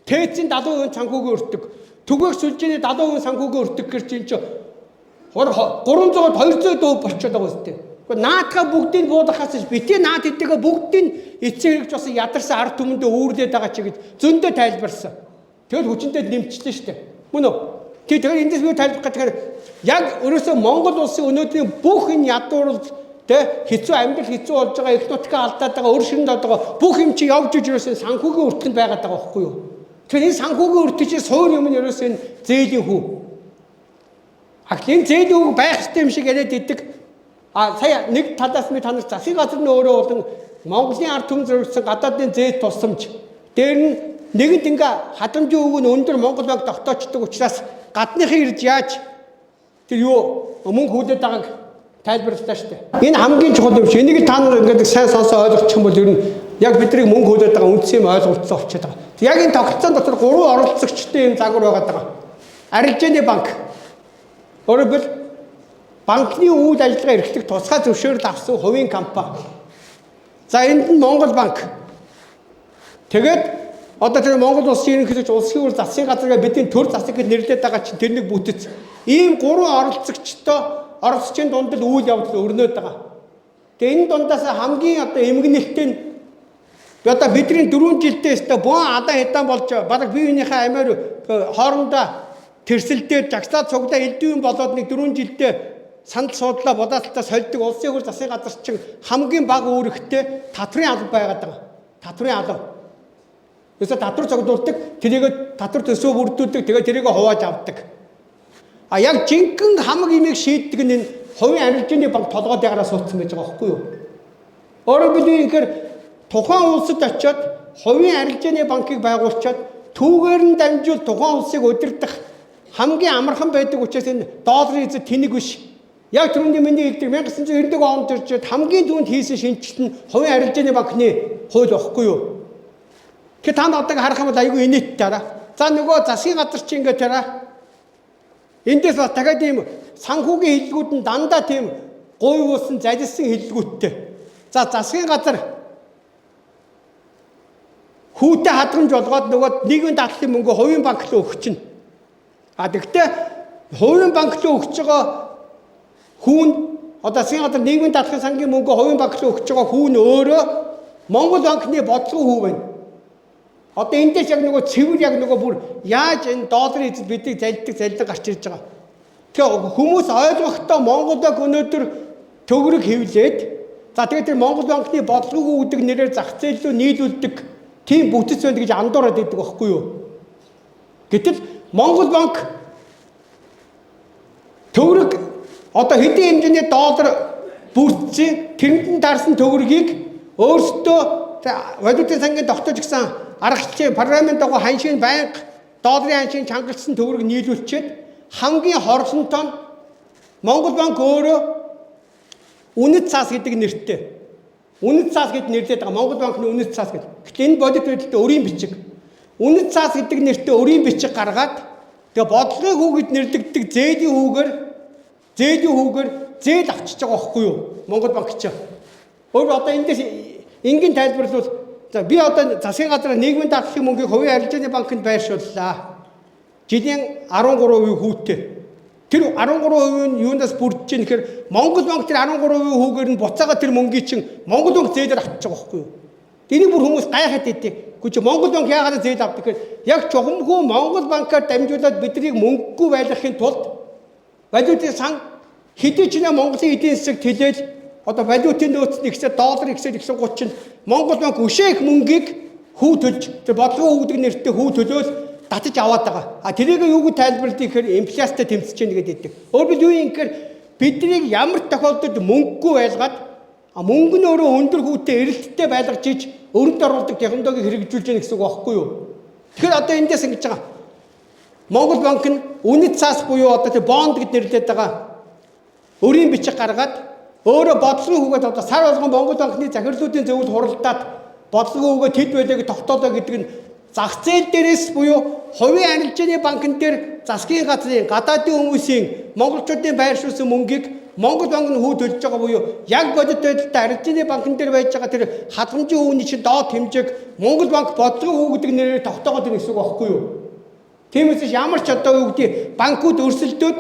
Тээцийн 70% санхүүгийн өртөг. Түгээх сүлжээний 70% санхүүгийн өртөг гэр чинь 300-д 200 дөө болчиход байгаа үстэй. Гэхдээ наадхаа бүгдийг буудахаас битээ наад хэдийгээ бүгдийг эцэг хэрэгж болсон ядарсан ард түмэндээ үүрлээд байгаа чи гэж зөндөө тайлбарсан. Тэгэл хүчнтэй нэмчихлээ шүү дээ. Мөн үү? Тэгэхээр эндээс би тайлбарлах гэхээр яг өөрөөсөө Монгол улсын өнөөдрийн бүх энэ ядуурл хэцүү амьдрал хэцүү болж байгаа их нутгаа алдаад байгаа өөр ширэнд байгаа бүх юм чи явж иж ерөөсөө санхүүгийн өртөнд байгаад байгаа байхгүй юу? Тэгэхээр энэ санхүүгийн өртөг чи суур юм нь ерөөсөө энэ зээлийн хүү. Энэ зээлийн хүү байх ёстой юм шиг яриад идэг. Сая нэг талаас нь та нар засгийн газрын өөрөө болон Монголын ард түмэн зориулсан гадаадын зээл тусламж дээр нь нэгэнт ингээ хадамжийн үг нь өндөр Монгол банк тогтоочдөг учраас гадныхын ирж яаж тэр юу мөнгө хүүлээд байгааг тайлбарлалаа шүү дээ. Энэ хамгийн чухал юм шиг. Энийг та нар ингээд сайн сонсоо ойлгочих юм бол ер нь яг бидний мөнгө хүүлээд байгаа үндс юм ойлголцоо болчиход байгаа. Яг энэ тогтолцоон дотор 3 оролцогчтой юм загвар байгаад байгаа. Арилжааны банк. Өөрөөр банкны үйл ажиллагаа эрхлэх тусгай зөвшөөрөл авсан хувийн компани. За энд нь Монгол банк. Тэгээд одоо тэр Монгол улсын ерөнхийлөгч улсын хурлын засгийн газраа бидний төр засаг гэж нэрлэдэг байгаа чинь тэрнийг бүтэц. Ийм 3 оролцогчийн дунд л үйл явдал өрнөд байгаа. Тэгээ энэ дундаас хамгийн одоо эмгэнэлттэй нь одоо бидний 4 жилдээ өстө боо адаа хэдэн болж бараг бие биенийхээ амиар хоорондоо тэрсэлдээр жагсаад цуглаа элдвэн болоод нэг 4 жилдээ сандал суудлаа болоолтаа сольдог улсын хурлын засгийн газар чинь хамгийн бага үүрэгтэй татврын алба байгаад байгаа. Татврын алба. Өсө татвар цогдуулдаг, тэрийг татвар төсөө бүрдүүлдэг, тэгээд тэрийг хувааж авдаг. Яг жинхэнэ хамаг имийг шийддэг нь энэ хувийн арилжааны банк толгойд ягараа суудсан байж байгаа байхгүй юу? Өөрөөр хэлбэл тухайн улсад очиод хувийн арилжааны банкыг байгуулчаад түүгээр нь дамжуул тухайн улсыг удирдах хамгийн амархан байдаг учраас энэ долларын эзэд тэнэг биш. Яг түрүүний миний хэлдэг 1991 онд ирж хамгийн түрүүнд хийсэн шинжилт нь хувийн арилжааны банкны хууль байхгүй юу? Гэхдээ та наадыг харах юм бол айгүй инээдтэй дараа. За нөгөө засгийн газар чи ингээд тараа. Эндээс бас дахиад ийм санхүүгийн хэллэгүүд нь дандаа тийм гуй уусан залилсан хэллэгүүдтэй. За засгийн газар хүүтэй хадгаламж болгоод нөгөө нийгмийн даатгалын мөнгө хувийн банк руу өгч чинь. Тэгвэл хувийн банк руу өгч байгаа хүүн одоо засгийн газар нийгмийн даатгалын сангийн мөнгө хувийн банк руу өгч байгаа хүүн өөрөө Монгол банкны бодлого хүү байна. Одоо эндээс яг нөгөө цэвэр яг нөгөө бүр яаж энэ долларын эзэд бидийг залилдаг гарч ирж байгаа. Тэгээ хүмүүс ойлгохдоо Монгол банк өнөөдөр төгрөг хэвлээд за тэгээд тэр Монгол банкны бодлого үүдэг нэрээр зах зээл рүү нийлүүлдэг тийм бүтэц байна гэж андуураад идэг байхгүй юу? Гэтэл Монгол банк төгрөг одоо хэдийн хэмжээний доллар бүрдсэн тэрэнд нь таарсан төгрөгийг өөрсдөө валютын сангийн тогтоож гисэн арга хэмжээ парламент дагуу ханшийн банк долларын ханшийн чангалсан төгрөг нийлүүлчихэд хамгийн хорлонтой нь Монгол банк өөрөө үнэт цаас гэдэг нэртэй. Үнэт цаас гэдэг нэртэй байгаа Монгол банкны үнэт цаас гэдэг. Гэтэл энэ бодит байдалтай өрийн бичиг. Үнэт цаас гэдэг нэртэй өрийн бичиг гаргаад тэгээ бодлогын хүүгэд нэрлэгддэг зээлийн хүүгээр зээл авчиж байгаа байхгүй юу? Монгол банк ч. Өөр одоо эндээс энгийн тайлбарлал за би одоо засгийн газар нийгмийн даатгалын мөнгийг хувийн арилжааны банкнд байршууллаа. Жилийн 13% хүүтэй. Тэр 13% нь юундаас бүрдэж чинь гэхээр Монгол банк тэр 13% хүүгээр нь буцаага тэр мөнгийг чинь Монгол банк зээлээр авчиж байгаа байхгүй юу? Энийг бүр хүмүүс гайхаад идэв. Гэхдээ Монгол банк яагаад зээл авдаг гэхээр яг чухамгүй Монгол банкаар дамжуулаад биднийг мөнгөгүй байлгахын тулд валютын сан хэдий ч нэ Монголын эдийн засаг тэлэл одоо валютын нөөц нэгсээ доллар ихсэл 30 Монгол банк өшөөх мөнгийг хүү төлж тэр бодлогын хүүгдэг нэртэй хүү төлөөл татаж аваад байгаа. А тэрийг юу гэж тайлбарлах гэхээр инфляцтай тэмцэж чинь гэдэг. Өөрөөр юу юм гэхээр биднийг ямар тохиолдолд мөнгөгүй байлгаад мөнгө нь өөрөө өндөр хүүтэй эрэлттэй байлгаж иж өрөнд оруулдаг технологиг хэрэгжүүлж яах гэсэн үг байхгүй юу? Тэгэхээр одоо эндээс ингэж байгаа. Монгол банк нь үнэт цаас буюу одоо тэр бонд гэд нэрлэдэг байгаа өрийн бичиг гаргаад өөрөө бодлогын хүүгээд одоо сар болгон Монгол банкны захирлуудын зөвлөлд хуралдаад бодлогын хүүгээд хэд байлыг тогтоолоо гэдэг нь зах зээл дээрээс буюу хувийн арилжааны банкн дээр засгийн газрын гадаадын хүмүүсийн монголчуудын байршуулсан мөнгийг Монгол банк нь хүү төлж байгаа буюу яг бодит байдалтай арилжааны банкн дээр байж байгаа тэр хадгаламжийн хүүний чинь доод хэмжээг Монгол банк бодлогын хүү гэдэг нэрээр тогтоогоод ирэх гэсэн үг байхгүй юу? Тиймээс ямар ч одоо юу гэдэг банкуд өрсөлдөөд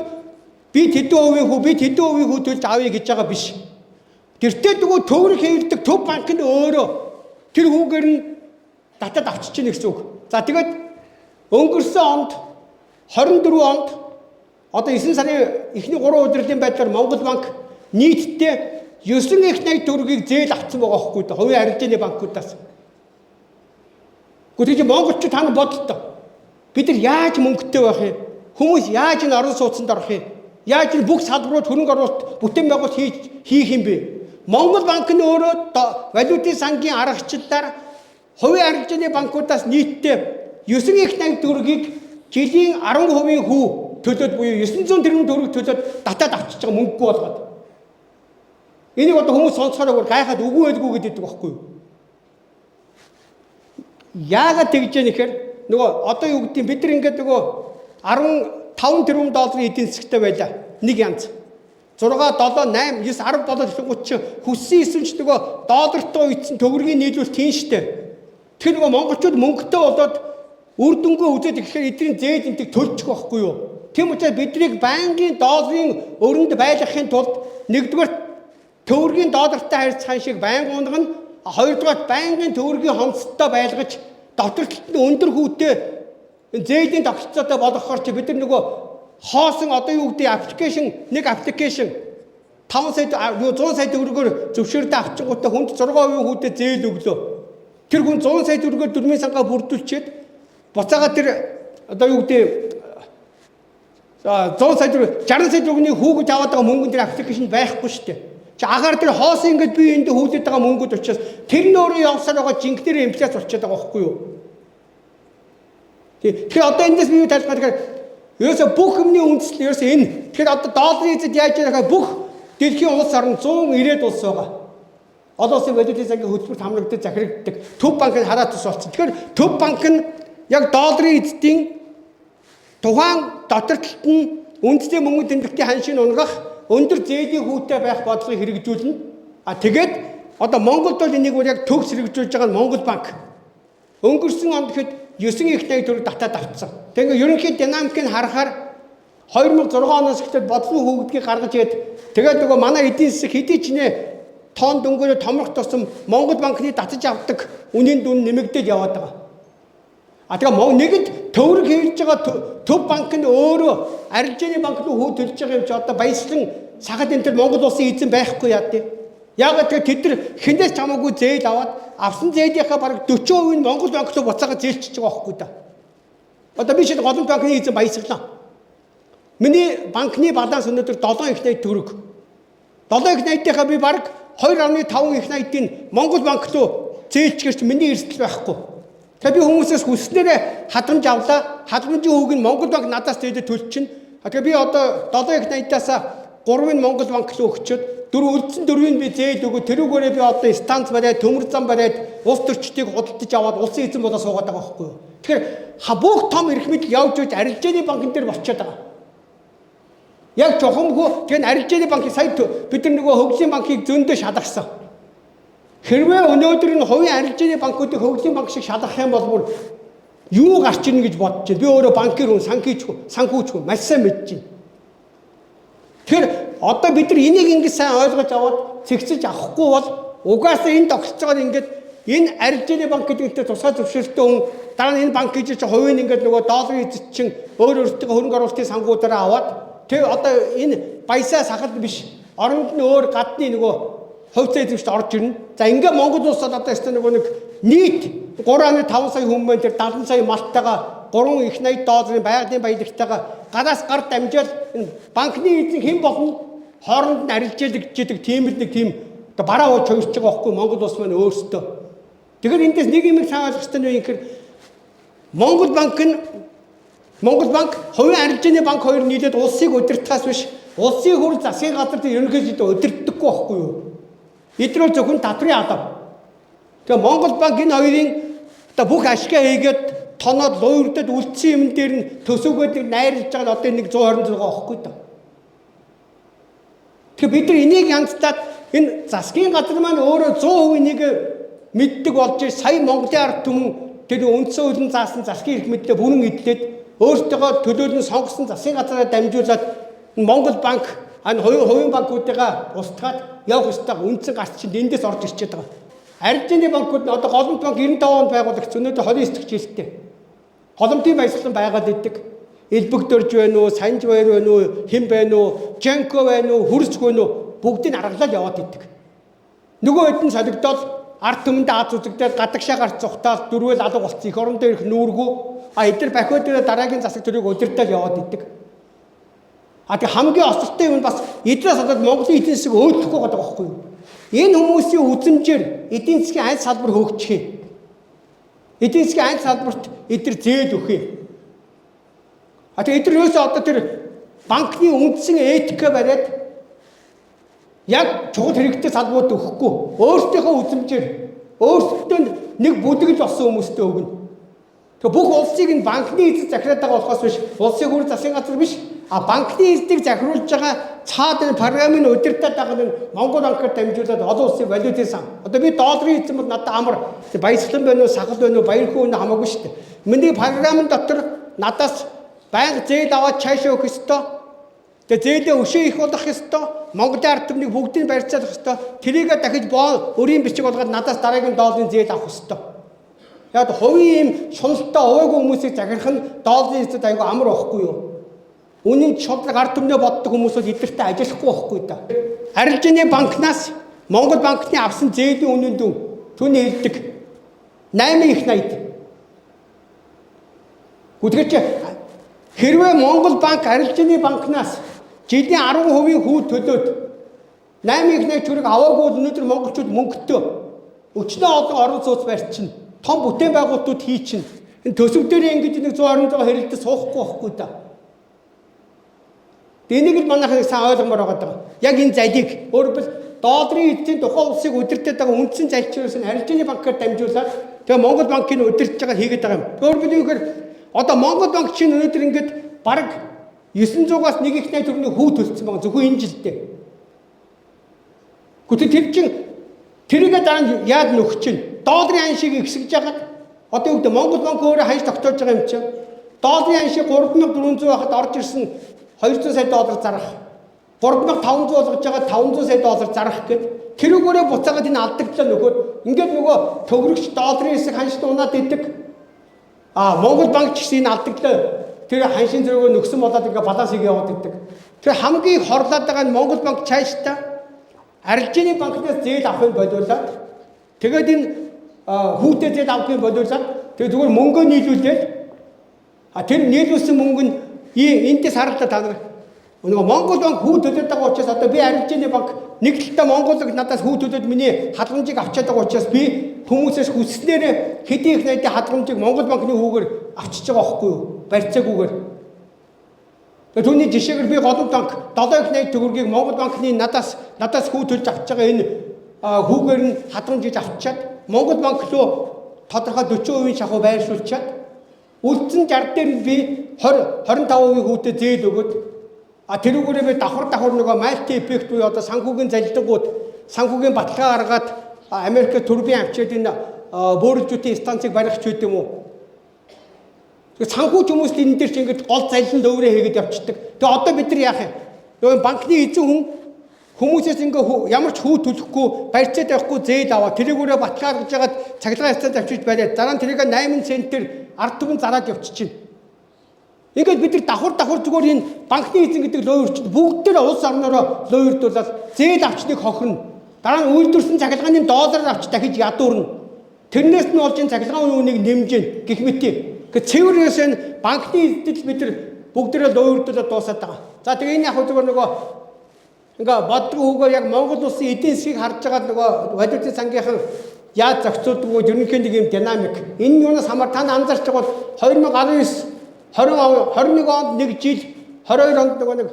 бид хэдэн хувийн хүү төлж авъя гэж байгаа биш. Тэртээ дгүү төгрөг хэвлэдэг төв банк нь өөрөө тэр хүүгээр нь татад авчиж чинь гэсэн үг. За тэгээд өнгөрсөн онд 24 онд одоо 9 сарын эхний 3 удирлын байдлаар Монгол банк нийтдээ 9 их 80 төгрөгийг зээл авсан байгаа байхгүй да хувийн арилжааны банкудаас. Гэхдээ монголчууд тань бодлоо. Бид нар яаж мөнгөтэй байх юм? Хүмүүс яаж н орон сууцнд орох юм? Яаж н бүх салбарууд хөрөнгө оруулалт бүтээн байгуулалт хийх юм бэ? Монгол банк нь өөрөө валютын сангийн аргачлалаар хувийн арилжааны банкудаас нийтдээ 9 их 80 төгрөгийг жилийн 10% хүү төлөөд буюу 900 тэрбум төгрөг төлөөд татаад авчиж байгаа мөнгөгүй болгоод. Энийг одоо хүмүүс сонсохоор гайхаад үгүй байлгүй гэдэг байхгүй юу? Яагаад тэгж яах нэхэр нөгөө одоо юу гэдэг бид нар ингээд нөгөө 15 тэрбум долларын эдийн засгтай байлаа. Нэг янз. 6 7 8 9 10 7 30 хүссэн эсвэнч нөгөө доллартай үйдсэн төгрөгийн нийлүүлэлт хийн штэ. Тэр нөгөө монголчууд мөнгөтэй болоод үр дүнгээ үзээд ирэхээр эдгээр зээл энтиг төлчих байхгүй юу? Тийм учраас биднийг байнгын долларын өрөнд байлгахын тулд нэгдүгээр төгрөгийн доллартай харьцах шиг байнга унгана, хоёрдугаар байнгын төгрөгийн хонцтой байлгаж доторчлолт нь өндөр хүүтэй зээлийн тогтолцоотой болгохоор чи бид нар нөгөө хоосон одоо юу гэдэг аппликейшн 5 сая 100 сая төгрөгөөр зөвшөөрөлт авчихгүйтэй хүнд 6% хүүтэй зээл өглөө. Тэр хүн 100 сая төгрөгөөр дөрмийн сангаа бүрдүүлчихэд буцаага тэр одоо юу гэдэг 100 сая төгрөг 60 сая төгрөгийн хүүгэж аваад байгаа мөнгөн тэр аппликейшн байхгүй шүү дээ. Чи агаар тэр хоосон ингээд би энд хүүдэд байгаа мөнгөд учраас тэр нь өөрөө явсаар байгаа жинхэнэ инфляц болчиход байгаа байхгүй юу? Тэгэхээр одоо эндээс би юу тайлбарлах гэхээр ерөөсө бүх юмны үндэслэл ерөөсө энэ. Тэгэхээр одоо долларын эзэд яаж яахаа бүх дэлхийн улс орн 190 улс байгаа. Олон улсын валютын сангийн хөтөлбөрт хамрагдаж захирагддаг төв банкыг хараад тус болсон. Тэгэхээр төв банк нь яг долларын эзэдийн тухайн доторчлолт нь үндэсний мөнгө тэмдэгтийн ханшийг унгах өндөр зээлийн хүүтэй байх бодлогыг хэрэгжүүлнэ. А тэгээд одоо Монголд бол энийг яг төгс хэрэгжүүлж байгаа нь Монгол банк. Өнгөрсөн онд гэхэд 9 их 80 төгрөг татаад авцсан. Тэгээд ерөнхий динамикийг харахаар 2006 оноос эхлээд бодлогын хөгжлийг гаргаж ирээд тэгээд нөгөө манай эдийн засаг хэдий ч нэ тоон дөнгөөр томрох тусам Монгол банкны татаж авдаг үнийн дүн нэмэгдээд яваад байгаа. А тэгээ нэгэд төгрөг хэвлэж байгаа төв банк нь өөрөө арилжааны банк руу хүү төлж байгаа юм чи одоо баяслан сахад энэ төр Монгол улсын эзэн байхгүй яа тий. Яагаад тэгээ тэд нар хинээс чамаагүй зээл аваад авсан зээлийнхаа бараг 40% нь Монгол банк руу буцаага зээлчиж байгаа байхгүй да. Одоо би шинэ голомт банкны эзэн баясгалаа. Миний банкны баланс өнөөдөр 7 их 80 төгрөг. 7 их 80-ийнхаа би бараг 2.5 их 80-ийн Монгол банк руу зээлчгэрч миний эрсдэл байхгүй. Тэгээ би хүмүүсээс хүснээрээ хадгалж авлаа. Хадгаламжийн хүүг нь Монгол банк надаас зээдэ төлчин. Тэгээ би одоо 7.80-аас 3-ын Монгол банк руу өгчөөд 4 би зээл өгөө тэрүүгээрээ би одоо станц бариад төмөр зам бариад улс төрчдийг худалдаж аваад улсын эзэн болоо суугаад байгаа байхгүй юу. Тэгэхээр бүх том эрх мэдэл явж байж арилжааны банкн дээр болчиход байгаа. Яг жохомгүй тэгээ арилжааны банкыг сая бид нар нөгөө хөгжлийн банкыг зөндөө шалгасан. Хэрвээ өнөөдөр нь хувийн арилжааны банкуудыг хөгжлийн банк шиг шалгах юм бол бүр юу гарч ирнэ гэж бодож байна. Би өөрөө банкир хүн, санхүүч хүн маш сайн мэдж байна. Тэгэхээр одоо бид нар энийг ингэж сайн ойлгож аваад цэгцэж авахгүй бол угаасаа энэ тогтолцоогоор ингээд энэ арилжааны банк гэдэгт тусгай зөвшөөрөлтөө хүн дараа нь энэ банк гэж чинь хувийн ингээд нөгөө долларын эзэдчин өөртөө хөрөнгө оруулалтын сангуудаараа аваад тэг одоо энэ баясаа сахал биш оронд нь өөр гадны нөгөө хувьцаа эзэмшд орж ирнэ. За ингээ Монгол улсад одоо өстө нөгөө нэг нийт 3.5 сая хүмүүс тэр 70 сая малтайгаа 3 их 80 долларын байгалийн баялагтайгаа гадаас гар дамжаад энэ банкны эзэн хэн болно хооронд нь арилжаалагчдаг тийм л нэг тийм одоо бараа ууж хувирч байгаа байхгүй Монгол улс маань өөрсдөө. Тэгэхээр эндээс нэг юм сайн ойлгох хэрэгтэй нь юу гэхээр Монгол банк, хувийн арилжааны банк хоёр нийлээд улсыг удирдахаас биш улсын хөр засгийн газар дээр ерөнхийдөө удирддаггүй байхгүй юу? Эдрөө зөвхөн татрын алба. Тэгээ Монгол банк энэ хоёрын одоо бүх ашгаа хийгээд тоноод луурдад үлдсэн юм дээр нь төсөөгөөд найрлаж байгаа нь одоо нэг 126 байхгүй даа. Тэгэхээр бид нар энийг янзлаад энэ засгийн газар маань өөрөө 100% нэг мэддэг болж сая Монголын ард түмэн тэр үндсэн хуулийн заасан засгийн эрх мэдлээ бүрэн эдлээд өөртөө төлөөлөн сонгосон засгийн газараа дамжуулаад Монгол банк хувийн банкуудыгаа устгаад явах ёстой үндсэн гарц чинь эндээс орж ирчээд байгаа. Арилжааны банкуд одоо голомт банк 95 онд байгуулагдсан өнөөдөр 29 дэх жилдээ. Голомтын баясгалан байгаад идэг. Элбэгдөрж байна уу, Санж баяр байна уу, Хэн байна уу, Жанко байна уу, Хүрск байна уу бүгдийг аргалаад яваад идэг. Нөгөө хэд нь солигдоод ард түмэнд Аз үзэгдээд гадагшаа гарч цухтаад дөрвөл алга болцсон их орон дээрх нүүргүү эдгээр бахиуд дээр дараагийн засаг төрийг удирдах яваад идэг. Тэг хамгийн осолтой юм бас эдрээс болоод Монголын эдийн засаг өөрчлөхгүй байгаа байхгүй юу? Энэ хүмүүсийн үзэмжээр эдийн засгийн аль салбар хөгжих юм. Эдийн засгийн аль салбарт эдгээр зээл өгөх юм. Тэг эдгээр юусаа одоо тэр банкны үндсэн этикэ бариад яг чухал хэрэгтэй салбарууд өгөхгүй өөрсдийнхөө үзэмжээр өөрсдөө нэг бүдгэлж болсон хүмүүстээ өгнө. Тэгээ бүх улсыг энэ банкны эзэд захираад байгаа болохоос биш улсын хөр засгийн газар биш банкны эзэдийг захируулж байгаа цаад энэ програмын удирдах байгаа нь Монгол банкаар дамжуулаад олон улсын валютын сан. Одоо би долларын эзэн бол надад амар баясгалан байна уу, сахал байна уу, баяр хүү хамаагүй шүү дээ. Миний програмын дотор надаас байнга зээл аваад цаашаа өгөх ёстой. Тэгээ зээлээ өшөө их болгох ёстой. Монголын ард түмнийг бүгдийг барьцаалах ёстой. Тэрийг дахиж өрийн бичиг болгоод надаас дараагийн долларын зээл авах ёстой. Яг хувийн юм шуналтай увайгүй хүмүүсийг захирах нь долларын эзэд айгүй амар байхгүй юу? Үнийн шудраг ард түмнээ боддог хүмүүс бол эдгэртээ ажиллахгүй байхгүй да. Арилжааны банкнаас Монгол банкны авсан зээлийн үнийн дүн түүний хэлдэг 8 их 80. Үтгэж хэрвээ Монгол банк арилжааны банкнаас жилийн 10% хүү төлөөд 8 их 80 төгрөг аваагүй бол өнөөдөр монголчууд мөнгөтэй өчнөө олон орон сууц барьчихна. Том бүтээн байгуулалтууд хийчихнэ. Энэ төсөв дээр ингэж нэг 126 хэрэлдэж суухгүй байхгүй да. Энийг л манайхан сайн ойлгомоор байгаа. Яг энэ залийг өөрөөр долларын эзэн тухайн улсыг удирдах байгаа үндсэн залчраас нь арилжааны банкаар дамжуулаад тэгээ Монгол банкыг удирдах байгаа хийгээд байгаа юм. Өөрөөр хэлбэл одоо Монгол банк чинь өнөөдөр ингээд бараг 900-аас 1 их 80 төгрөгийн хүү төлсөн байгаа зөвхөн энэ жилдээ. Гэхдээ тэр чинь тэрийгээ дараа яаж нөхч чинь долларын ханшийг ихсгэж байгаа. Одоо үгдэ Монгол банк өөрөө ханш тогтоож байгаа юм чинь. Долларын ханшийг 3400 байхад орж ирсэн 200 сая доллар зарах. 3500 болгож байгаа 500 сая доллар зарах гэд тэрүүгээрээ буцаагаад энэ алдагдлаа нөхөд ингээд нөгөө төгрөгч долларын хэсэг ханшд унаад идэг. Монгол банк ч гэсэн энэ алдагдлаа тэр ханшийн зэрэгөө нөхсөн болоод ингээд баланс хийгээ яваад идэг. Тэр хамгийн хорлоод байгаа нь Монгол банк цаашдаа арилжааны банкнаас зээл авахын болиулаад тэгээд энэ хүүтэй зээл авахын болиулаад тэгээд зүгээр мөнгөө нийлүүлээд тэр нийлүүлсэн мөнгө нь энэс харалтаа та нар. 1 сард 1 сая 200 сая доллар зарж байгаа. 1 сард 1 сая 200 сая доллар зарж байгаа. Тэгэхээр хамгийн хорлоод байгаа нь Монгол банк цаашдаа арилжааны банкнаас зээл авахын болиулаад тэгээд энэ хүүтэй зээл авахын болиулаад тэгээд зүгээр мөнгөө нийлүүлээд тэр нийлүүлсэн мөнгө нь энэс харалтаа та нар. Нөгөө Монгол банк хүү төлөд байгаа учраас одоо би арилжааны банк нэг талдаа Монголыг надаас хүү төлөд миний хадгаламжийг авчиад байгаа учраас би хүмүүсээс хүсснээр хэдийн их найдын хадгаламжийг Монгол банкны хүүгээр авчиж байгаа байхгүй юу? Барьцаагүйгээр. Тэгээ түүний жишээгээр би Голомт банк 7 их найд төгрөгийг Монгол банкны надаас хүү төлж авч байгаа энэ хүүгээр нь хадгаламжийг авчиад Монгол банк руу тодорхой 40% шахуу байршуулчаад үлдсэн 60 дээр би 25% хүүтэй зээл өгöd тэрүүгээрээ би давхар нөгөө мальти эффект буюу одоо санхүүгийн залилангууд санхүүгийн баталгаа гаргаад Америкт турбин авчиад энэ бөөрөлжүүдийн станцыг барих ч үт юм уу. Тэгээ санхүүч хүмүүс энэ дээр чи ингэж гол залиланд өөрөө хийгээд явцдаг. Тэгээ одоо бид нар яах юм? Нөгөө банкны эзэн хүн хүмүүсээс ингээ ямар ч хүү төлөхгүй барьцаад явахгүй зээл аваа тэрүүгээрээ баталгаа гаргаж ягаад цахилгаан станц авчиж бариад дараа нь тэрийг 8 центээр ард түмэн зараад явчихчихна. Ингээд бид нар давхар зүгээр энэ банкны эзэн гэдэг лоёрчд бүгд тэр улс орнороо лоёрдуулаад зээл авчныг хохирно. Дараа нь үйлдвэрсэн цахилгааны доллараар авч дахиж ядуурна. Тэрнээс нь болж энэ цахилгааны үнийг нэмж гэх мэт. Гэхдээ цэвэрээс нь банкны эзэд бид нар бүгдээрээ лоёрдуулаад дуусаад байгаа. За тэгээ энэ яг зүгээр нөгөө ингээ бодгоо хүүгээр яг Монгол улсын эдийн засгийг харж байгаа нөгөө валютын сангийнхан яаж зохицуулдаг ерөнхий нэг юм динамик. Энэ юунаас хамаар та анзаарч байгаа бол 2019 21 онд нэг жил 22 онд нөгөө нэг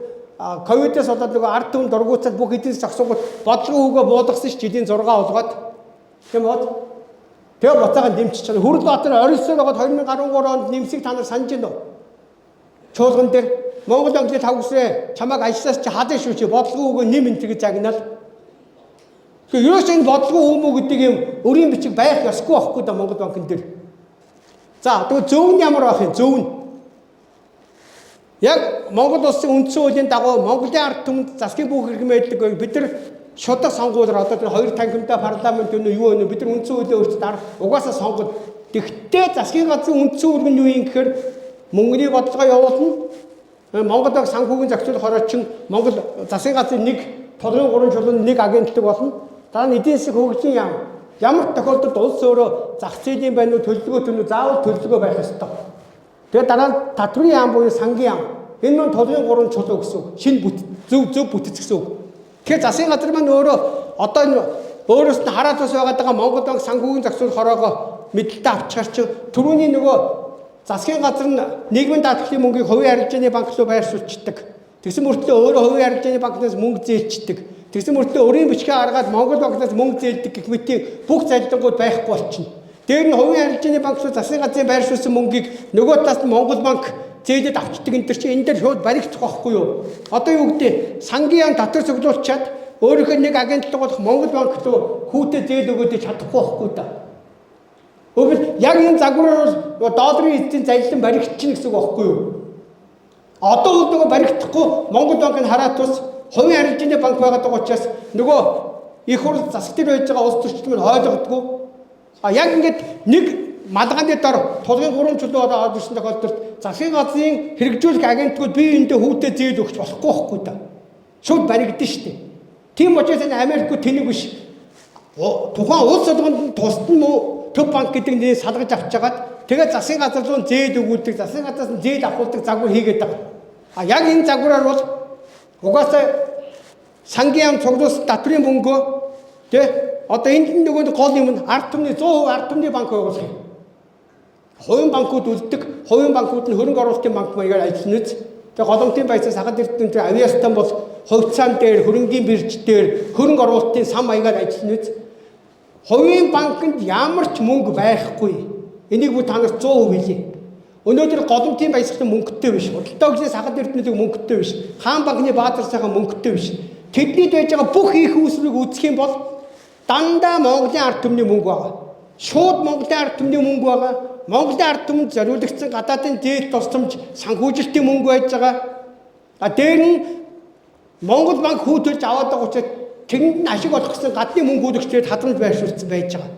ковидээс болоод нөгөө ард түмэнд дургуутсаад бүх эдийн засаг зогсоогод бодлого хүүгээ буудагсан ш жилийн 6 олгоод тийм бод. Тэгээ буцаага дэмжиж чана. Хүрэлбаатар орилсоор байгаад 2013 онд нэмсэг та нар санаж байна уу? Чуулган дээр Монгол банкны тавгсрээ чамайг ажлаас чи хадаа шүү чи бодлого хүүгээ нэм энэ гэж загнаад. Тэгээ ерөөс энэ бодлого хүмүү гэдэг юм өрийн бичиг байх ёсгүй байхгүй да Монгол банкн дээр. За тэгээ зөв нь ямар байх юм? Зөв нь яг Монгол улсын үндсэн хуулийн дагуу Монголын ард түмэнд засгийн бүх хэрэг мэддэг бид нар шударга сонгуулиар одоо тэр хоёр танхимтай парламент юу вэ бид нар үндсэн хуулийг өөрчлөлт дараа угаасаа сонгоод тэгтээ засгийн газрын үндсэн хууль нь юу юм гэхээр мөнгөний бодлого явуулна Монгол банк санхүүгийн зохицуулах орчин Монгол засгийн газрын нэг толгойн 3 чулуун нэг агентлаг болно дараа нь эдийн засаг хөгжлийн яам ямар тохиолдолд улс өөрөө зах зээлийн байрны төлөвлөгөө төлөв заавал төлөвлөгөө байх ёстой. Тэгээ дараа нь татврын яам буюу сангийн яам. Энэ нь толгойн 3 чулуу гэсэн үг. Шинэ зөв бүтэц гэсэн үг. Тэгэхээр засгийн газар маань өөрөө одоо энэ өөрөөс нь хараад бас байгаа Монгол банк санхүүгийн зохицуулах хороогоо мэдлэлтэй авчихар чи түрүүний нөгөө засгийн газар нь нийгмийн даатгалын мөнгийг хувийн арилжааны банк руу байршуулчихдаг. Тэгсэн мөртлөө өөрөө хувийн арилжааны банкнаас мөнгө зээлчдэг. Тэгсэн мөртлөө өрийн бичгээ гаргаад Монгол банкнаас мөнгө зээлдэг гэх мэтийн бүх залилангууд байхгүй болчихно. Дээр нь хувийн арилжааны банк руу засгийн газрын байршуулсан мөнгийг нөгөө талаас нь Монгол банк зээлэд авчдаг энэ төр чи энэ дээр шууд баригдах байхгүй юу? Одоо юу гэдэг сангийн яам татвар цуглуулчаад өөрийнхөө нэг агентлаг болох Монгол банк руу хүүтэй зээл өгөөд чадахгүй байхгүй да. Өөрөөр яг энэ загвараар долларын эзэн залилан баригдчихна гэсэн үг байхгүй юу? Одоо нөгөө баригдахгүй Монгол банк нь хараад тус хувийн арилжааны банк байгаад байгаа учраас нөгөө их хурл засаг дээр байж байгаа улс төрчлөмөр ойлгодгүй. Яг ингээд нэг малгааны дор тулгын 3 чулуу ороод ирсэн тохиолдолд засгийн газрын хэрэгжүүлэх агентлагууд бие биендээ хүүтэй зээл өгч болохгүй да. Шууд баригдана шүү дээ. Тийм учраас энэ Америкт тэнэг биш. Тухайн улс орнд тусад нь төв банк гэдэг нэр салгаж авчгаад тэгээд засгийн газар руу зээл өгүүлдэг, засгийн газраас нь зээл авахулдаг загвар хийгээд байгаа. Яг энэ загвараар бол угаасаа сангийн яам цуглуулсан татврын мөнгөө тий одоо энд нөгөө гол юм нь ард түмний 100% ард түмний банк байгуулах юм. Хувийн банкуд үлддэг, хувийн банкуд нь хөрөнгө оруулалтын банк маягаар ажиллана үз. Тэгээ голомтын баяцаас хагад эрдэнэ тэр авиастан бол хувьцаан дээр, хөрөнгийн бирж дээр хөрөнгө оруулалтын сан маягаар ажиллана үз. Хувийн банкнд ямар ч мөнгө байхгүй. Энийг бүр та нар 100% хэлье. Өнөөдөр голомтын баяцлын мөнгөтэй биш. Худалдаа өгчнээс хагад эрдэнэтэй мөнгөтэй биш. Хаан банкны баатар сайхан мөнгөтэй биш. Тэдний байж байгаа бүх их үүсвэрийг үзэх юм бол дандаа Монголын ард түмний мөнгө байгаа. Шууд Монголын ард түмний мөнгө байгаа. Монголын ард түмэнд зориулагдсан гадаадын зээл тусламж санхүүжилтийн мөнгө байж байгаа. Дээр нь Монгол банк хүүтэлж аваад байгаа учраас тэнд нь ашиг олох гэсэн гадны мөнгө хөлөгчдөд хадгалж байршуулсан байж байгаа.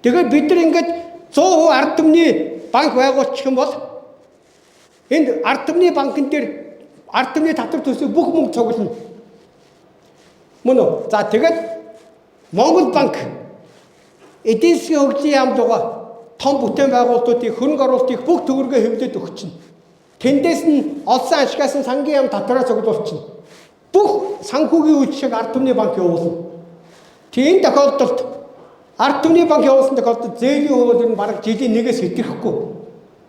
Тэгэхээр бид нар ингээд 100% ард түмний банк байгуулчих юм бол энд ард түмний банкн дээр ард түмний татвар төсөв бүх мөнгө цуглана. Мөн үү? За тэгээд Монгол банк эдийн засгийн хөгжлийн яамд байгаа том бүтээн байгуулалтуудыг хөрөнгө оруулалтыг бүх төгрөгөө хөвлөд өгч чинь. тэндээс нь олсон ашигаас нь сангийн яам татвараа зогдуулчихна. Бүх санхүүгийн үйлчлэг ард түмний банк явуулна. Тийм тохиолдолд ард түмний банк явуулсан тохиолдолд зээлийн хууль нь бараг жилийн нэгээс хэтрэхгүй.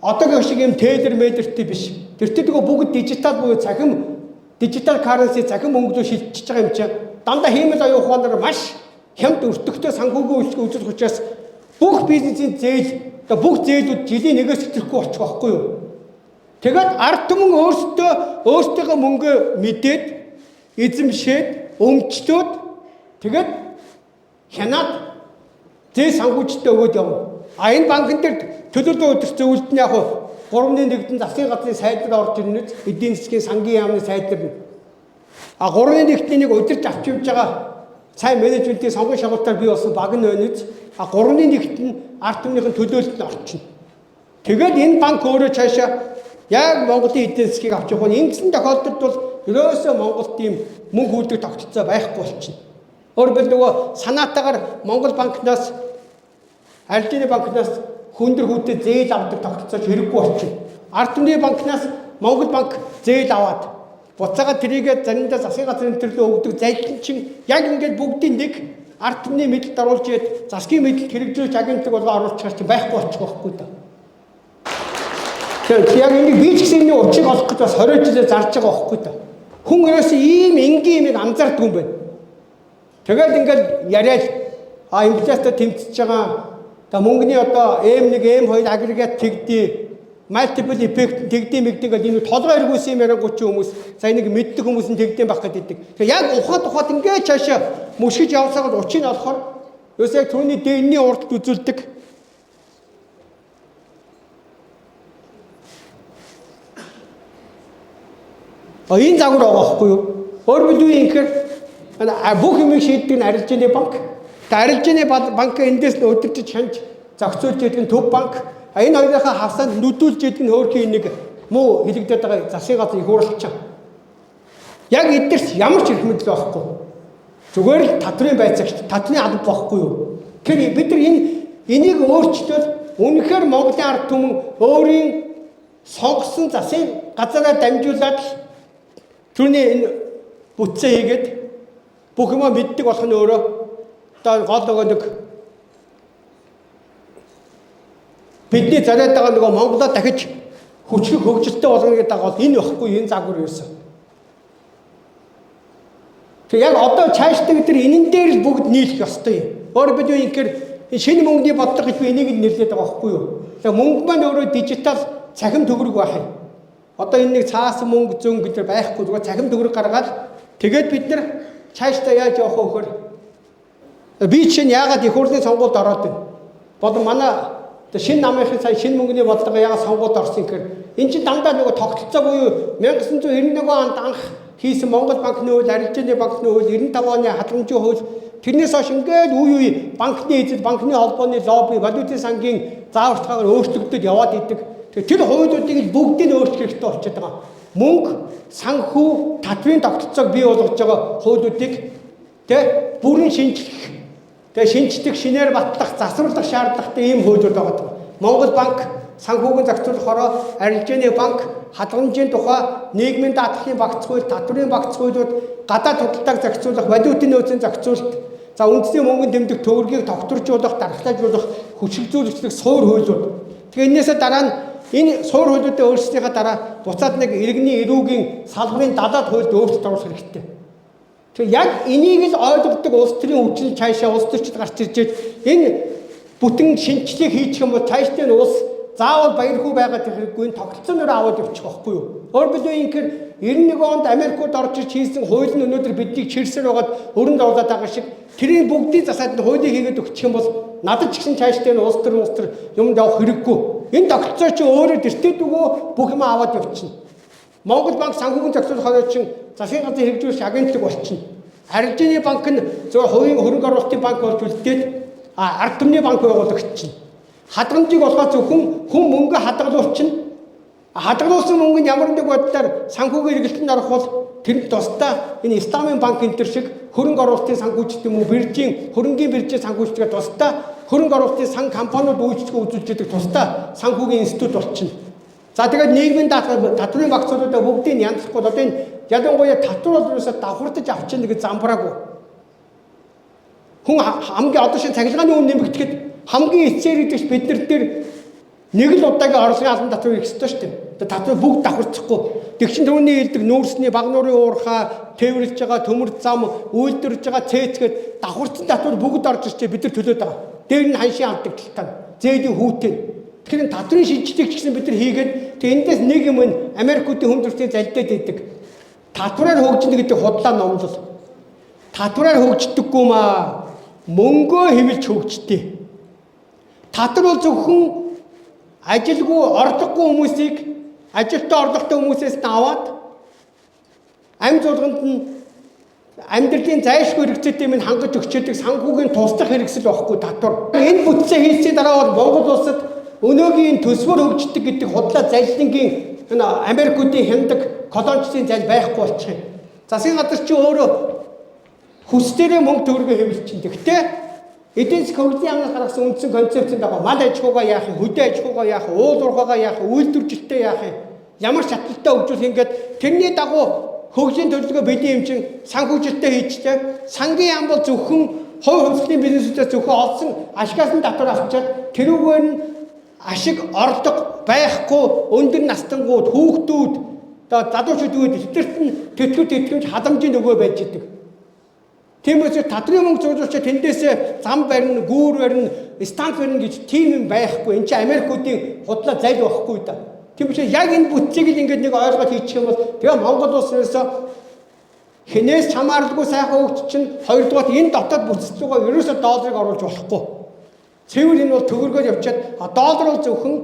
Одоогийн шиг юм тээлэр мэдэртэй биш. Тэртээ тэгээ бүгд дижитал буюу цахим дижитал currency цахим мөнгөөр шилжиж байгаа юм чинь дандаа хиймэл оюун ухаанаар маш хямд өртөгтэй санхүүгийн үйлчлэг үзүүлэх учраас бүх бизнесийн зээл бүх зээлүүд жилийн нэгээс хэтрэхгүй болчих واخгүй юу? Тэгээд ард түмэн өөрсдийнхөө мөнгөө мэдээд эзэмшээд өмчлөөд тэгээд хянаад зээл санхүүжилтөд өгөөд явна. Энэ банкн дээр төлөвлөлтөө өдөрт зөвлөлт нь яг 3-1-нд засгийн газрын сайд руу орж ирнэ. Эдийн засгийн сангийн яамны сайд дээр. 3-1-ний нэг удирч авч явж байгаа сайн менежментийн сонгон шалгалтаар бий болсон баг нь байна үз. 3-1-нд нь ард түмнийхэн төлөөлөлт нь орчихно. Тэгээд энэ банк өөрөө цаашаа яг Монголын эдийн засгийг авч явах нь ингэсэн тохиолдолд бол ерөөсөө Монголд ийм мөнгө хөлдөг тогтолцоо байхгүй болчихно. Өөрөөр хэлбэл санаатаагаар Монгол банкнаас арилжааны банкнаас хүндэр хүүтэй зээл авдаг тогтолцооч хэрэггүй болчихно. Ард түмний банкнаас Монгол банк зээл аваад буцаага тэрийгэ заримдаа засгийн газрын төрлөө өгдөг зайлшин чинь яг ингээд бүгдийн нэг ард түмний мэдэлд оруулж ихэд засгийн мэдэлд хэрэгжүүлж агентлаг болгоо оруулчихар чинь байхгүй болчих واخгүй да. Тэгэхээр яг ингэ би ч гэсэн энэ учрыг олох гэж бас 20 жилээр зарж байгаа واخгүй да. Хүн ерөөсөө ийм энгийн юмыг анзаардаг юм байна. Тэгээд ингээд яриад инфляцтай тэмцэж байгаа мөнгөний одоо M1 M2 агрегат тэгдий multiple effect тэгдий мэгдэг гэдэг энэ толгой эргүүлсэн юм яриаггүй ч хүмүүс за энийг мэддэг хүмүүс нь тэгдэм байх гэдэг. Тэгэхээр яг ухаад ингээд цаашаа мөшгөж явсагаад учрыг олохоор ерөөсөө яг түүний дэнний урд үзүүлдэг. Энэ загвар байгаа байхгүй юу? Өөрөөр хэлбэл ингэхээр бүх юмыг шийддэг нь арилжааны банк. Арилжааны банк эндээс нь өдөржиж хянж зохицуулж яадаг нь төв банк. Энэ хоёрынхаа хавсанд нүдүүлж яадаг нь хөөрхийн нэг муу хэлэгдээд байгаа засгийн газрын их хурлч. Яг эдгээрс ямар ч их мэдл байхгүй. Зүгээр л татврын байцаагч, татврын алба байхгүй юу? Тэгэхээр бид нар энийг өөрчлөлт үнэхээр Монголын ард түмэн өөрийн сонгосон засгийн газараа дамжуулаад түүний энэ бүтцээ хийгээд бүх юм мэддэг болох нь өөрөө одоо гол нөгөө нэг бидний зарайд байгаа нөгөө Монголоо дахиж хүчлэг хөгжилтэй болгоно гэдэг бол энэ байхгүй энэ загвар юусэн. Тэг яг одоо цаашдаа бид нар энэн дээр л бүгд нийлэх ёстой юм. Өөрөөр хэлбэл ингэхээр шинэ мөнгөний бодлого гэж би энийг нь нэрлэдэг байгаа байхгүй юу? Тэг мөнгө маань өөрөө дижитал цахим төгрөг байх юм. Одоо энэ нэг цаасан мөнгө зөн гэж байхгүй зүгээр цахим төгрөг гаргаад тэгээд бид нар цаашдаа яаж явах вэ гэхээр би чинь яагаад их хурлын сонгуульд ороод байна. Бод манай шинэ намынхын сая шинэ мөнгөний бодлого яагаад сонгуульд орсон гэхээр энэ чинь дандаа нөгөө тогтолцоо буюу 1991 онд анх хийсэн Монгол банкны хууль, арилжааны банкны хууль, 95 оны хадгаламжийн хууль тэрнээс хойш ингээд үе банкны эзэд, банкны холбооны лобби, валютын сангийн зааварчилгаагаар өөрчлөгдөд яваад идэг. Тэр хуулиудыг бүгдийг өөрчлөх хэрэгтэй болчиход байгаа. Мөнгө, санхүү, татврын тогтолцоог бий болгож байгаа хуулиудыг бүрэн шинжлэх, шинжлэх, шинээр батлах, засварлах шаардлагатай ийм хуулиуд байгаа. Монгол банк санхүүгийн зохицуулахаараа арилжааны банк, хадгаламжийн тухай, нийгмийн даатгалын багц хууль, татврын багц хуулиуд, гадаад худалдааг зохицуулах, валютын нөөцийн зохицуулалт, за үндэсний мөнгөнд тэмдэг төгрөгийг тогтворжуулах, дархлаажуулах, хүчилжүүлэх суур хуулиуд. Тэгэхээр энээсээ дараа нь энэ суур хуулиудын өөрчлөлтийнхаа дараа буцаад нэг иргэний эрүүгийн салбарын далаад хуульд өөрчлөлт оруулах хэрэгтэй. Тэгэхээр яг энийг л ойлгодог улс төрийн хүчин цаашаа улс төрчид гарч иржээд энэ бүтэн шинжилгээг хийчих юм бол цаашдаа нь улс заавал баярхуу байгаад хэрэггүй тогтолцооноор аваад явчих واخгүй юу. Өөрөөр хэлбэл ингээр 91 онд Америкт орж ирж хийсэн хууль нь өнөөдөр биднийг чирсээр байгаад өрөнд оруулаад байгаа шиг тэрийн бүгдийг засаад хуулийг хийгээд өгчих юм бол надад ч гэсэн цаашдаа нь улс төр юмд явах хэрэггүй. Энэ тогтолцоо чи өөрөө тэртээ дүгөө бүх юм аваад явчихна. Монгол банк санхүүгийн зохицуулах хойчин засгийн газрын хэрэгжүүлэх агентлаг болчихно. Арилжааны банк нь зөвхөн хувийн хөрөнгө оруулалтын банк болж үлдээд ард түмний банк байгуулагдчихна. Хадгаламжийг болгоод зөвхөн хүн мөнгө хадгалуулчихна. Хадгалуулсан мөнгө нь ямар нэг байдлаар санхүүгийн эргэлтэнд орох бол тэр тусдаа энэ Исламын банк энэ төр шиг хөрөнгө оруулалтын санхүүжилт юм уу, хөрөнгийн биржийн санхүүжилтгээ тусдаа хөрөнгө оруулалтын сан компаниуд үйлчлэг үзүүлж байгаа тусдаа санхүүгийн институт болчихно. За тэгээд нийгмийн татрын багцуудаа бүгдийг янзлахгүй одоо энэ ялангуяа татвар болоосоо давхардаж авчихна гэж замбраагүй. Хүн хамгийн одоо шинэ цахилгааны үн нэмэгдэхэд хамгийн эцээр идэж бид нар дээр нэг л удаагийн орлогын албан татвар их ёстой шүү дээ. Татвар бүгд давхарцахгүй. Тэгчин түүний хэлдэг нүүрсний баг нуурын уурхаа, тээвэрлж байгаа төмөр зам, үйлдвэрлэж байгаа цээцгээд давхарцсан татвар бүгд орж ирчээ бид нар төлөөд байгаа. Дээр нь ханшийн авдаг тал. Зээдийн хүүтэй. Тэгэхээр татрын шилжилтийг ч гэсэн бид нар хийгээд тэг эндээс нэг юм Америкуудын хүндрэлтийн залдаад идэг. Татвараар хөгжинэ гэдэг худлаа номлол. Татвараар хөгждөггүй маа. Мөнгөө хэмэлж хөгждөө. Татвар бол зөвхөн ажилгүй орлогогүй хүмүүсийг ажилтаа орлоготой хүмүүсээс аваад амь зуулганд нь амьдралын зайлшгүй хэрэгцээтэй минь хангаж өгчээдэг санхүүгийн туслах хэрэгсэл байхгүй татвар. Энэ бүтцээ хийсний дараа бол Монгол улсад өнөөгийн төсвөр хөгждөг гэдэг худлаа залилангийн Америкуудын хяндаг колоничдын зал байхгүй болчих юм. Засгийн газар чи өөрөө хүсдэрээ мөнгө төгрөгөө хэмжилчин. Гэхдээ эдийн засгийн хөгжлийн яамнаас гаргасан үндсэн концепцэнд байгаа мал аж ахуйгаа яах юм, хөдөө аж ахуйгаа яах юм, уул уурхайгаа яах юм, үйлдвэржилтээ яах юм, ямар шатлалтай хөгжүүлэх ингээд тэрний дагуу хөгжлийн төлөвлөгөө бидний хэмжин санхүүжилтээ хийжтэй. Сангийн яам бол зөвхөн хувь хувьсгалын бизнесүүдээс зөвхөн олсон ашигаас нь татвар авчаад тэрүүгээр нь ашиг орлого байхгүй өндөр настангууд хүүхдүүд залуучууд эдгээрт нь тэтгэвч халамжийн нөгөө байж идэг. Тиймээс татрын мөнгө зуржуулчаа тэндээсээ зам барина, гүүр барина, станц барина гэж тийм юм байхгүй. Энд чинь Америкуудын худлаа зайл байхгүй да. Тиймээс яг энэ бүтцийг л ингээд нэг ойлгоод хийчих юм бол тэгээ Монгол улсээс хинээс хамааралгүй сайхан хөгжиж чинь хоёрдугаар энэ дотоод бүтцэл рүүгээ ерөөсөө долларыг оруулж болохгүй. Цэвэр энэ бол төгрөгөөр явчаад доллар бол зөвхөн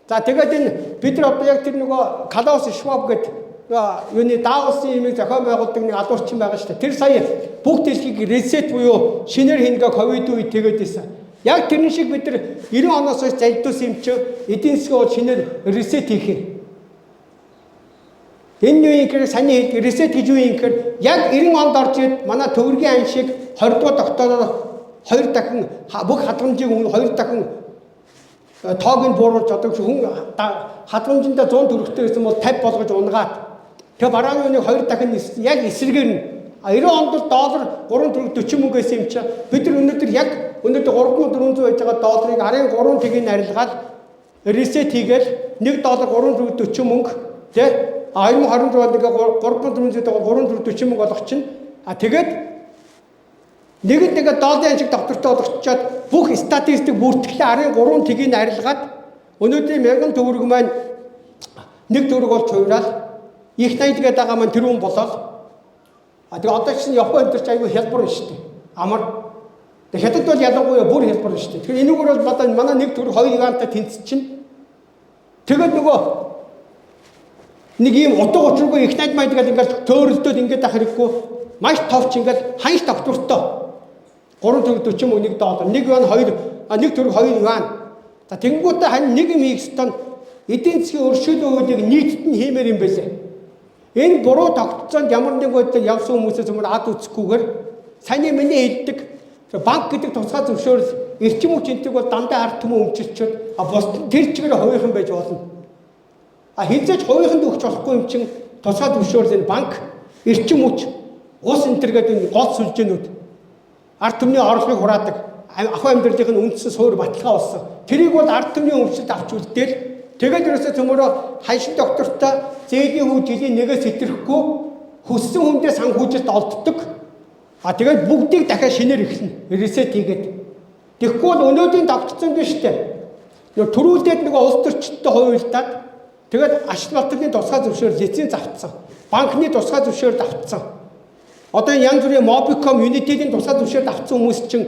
за тэгээд энэ бид нар одоо яг тэр нөгөө Klaus Schwab гэдэг юуны Давосын имийг зохион байгуулдаг нэг алуурчин байгаа шүү дээ. Тэр сая бүгд дэлхийг ресет буюу шинээр хийнгээ ковид үед тэгээд байсан. Яг тэрэн шиг бид нар 90 оноос хойш залдуулсан юм чи эдийн засгийн шинээр ресет хийх юм. Энэ юу юм гэхээр саний хэлдэг ресет гэж юу юм гэхээр яг 90 онд орж ирээд манай төгрөгийн ан шиг 20 дугаар тогтоороор 2 дахин бүх хадгаламжийг 2 дахин тоог нь бууруулж одоо хүн хадгаламжиндаа 100 төгрөгтэй байсан бол 50 болгож унгаад тэгээ барааны үнийг 2 дахин яг эсрэгээр нь 90 онд бол доллар 3 төгрөг 40 мөнгөөс юм чи бид нар өнөөдөр яг өнөөдөр 3400 байж байгаа долларыг арын 3 тгийн арилгаад ресет хийгээл 1 доллар 3 төгрөг 40 мөнгө тий 2026 онд ингээ 3400 3 төгрөг 40 мөнгө болгох чинь тэгээд нэг долларын шиг доктортой болгочоод бүх статистик бүртгэлээ арын 3 тгийг арилгаад өнөөдрийн 1000 төгрөг маань 1 төгрөг болж хувираад их 80 гэдэг байгаа маань тэрүүн болоод тэгээ одоо чинь Японд ч айгүй хялбар нь шүү дээ. Амар. Тэгээ хятад бол ялангуяа бүр хялбар нь шүү дээ. Тэгэхээр энэгээр бол одоо манай 1 төгрөг 2 юантай тэнцэж чинь тэгээд нөгөө нэг ийм утга учиргүй их 80 маяг гэдэг ингээд төөрөлтөд ингээд ах хэрэггүй маш товч ингээд ханш давтвартай 3 төгрөг 40 мөнгө 1 доллар 1 юан 2 1 төгрөг 2 юан. За тэнгуүтээ хань нэг юм хийх ёстой эдийн засгийн өршөөлөө үйлийг нийтэд нь хиймээр юм байлээ. Энэ буруу тогтцоонд ямар нэг байдлаар явсан хүмүүсээс өмнө ад үзэхгүйгээр саний миний хэлдэг банк гэдэг тусгай зөвшөөрөл эрчим хүч энтэг бол дандаа ард түмэн өмчилчүүд бус тэр чигээр хувийнхан байж болно. Хинцээж хувийнханд өгч болохгүй юм чин тусгай зөвшөөрөл энэ банк эрчим хүч ус энтер гэдэг энэ гол сүлжээнүүд ард түмний орлогыг хураадаг ахуй амьдралын үндсэн суур баталгаа болсон. Тэрийг бол ард түмний өмчлөлт авч үлдээл тэгээд ерөөсөө төмөрөө ханшин доктортой зээлийн хүү жилийн нэгээс хэтрэхгүй хүссэн хүндээ санхүүжилт олддог. Тэгээд бүгдийг дахиад шинээр ихнэ. Ресет хийгээд. Тэгэхгүй бол өнөөдрийн тогтцсон биш үү? Төрүүлээд нөгөө улс төрчдтэй хуваалдаад тэгээд ашиг батлын тусгай зөвшөөрөл эцсийн завцсан. Банкны тусгай зөвшөөрөл авцсан. Одоо янз бүрийн Mobicom, United-ийн тусгай зөвшөөрөл авцсан хүмүүс чинь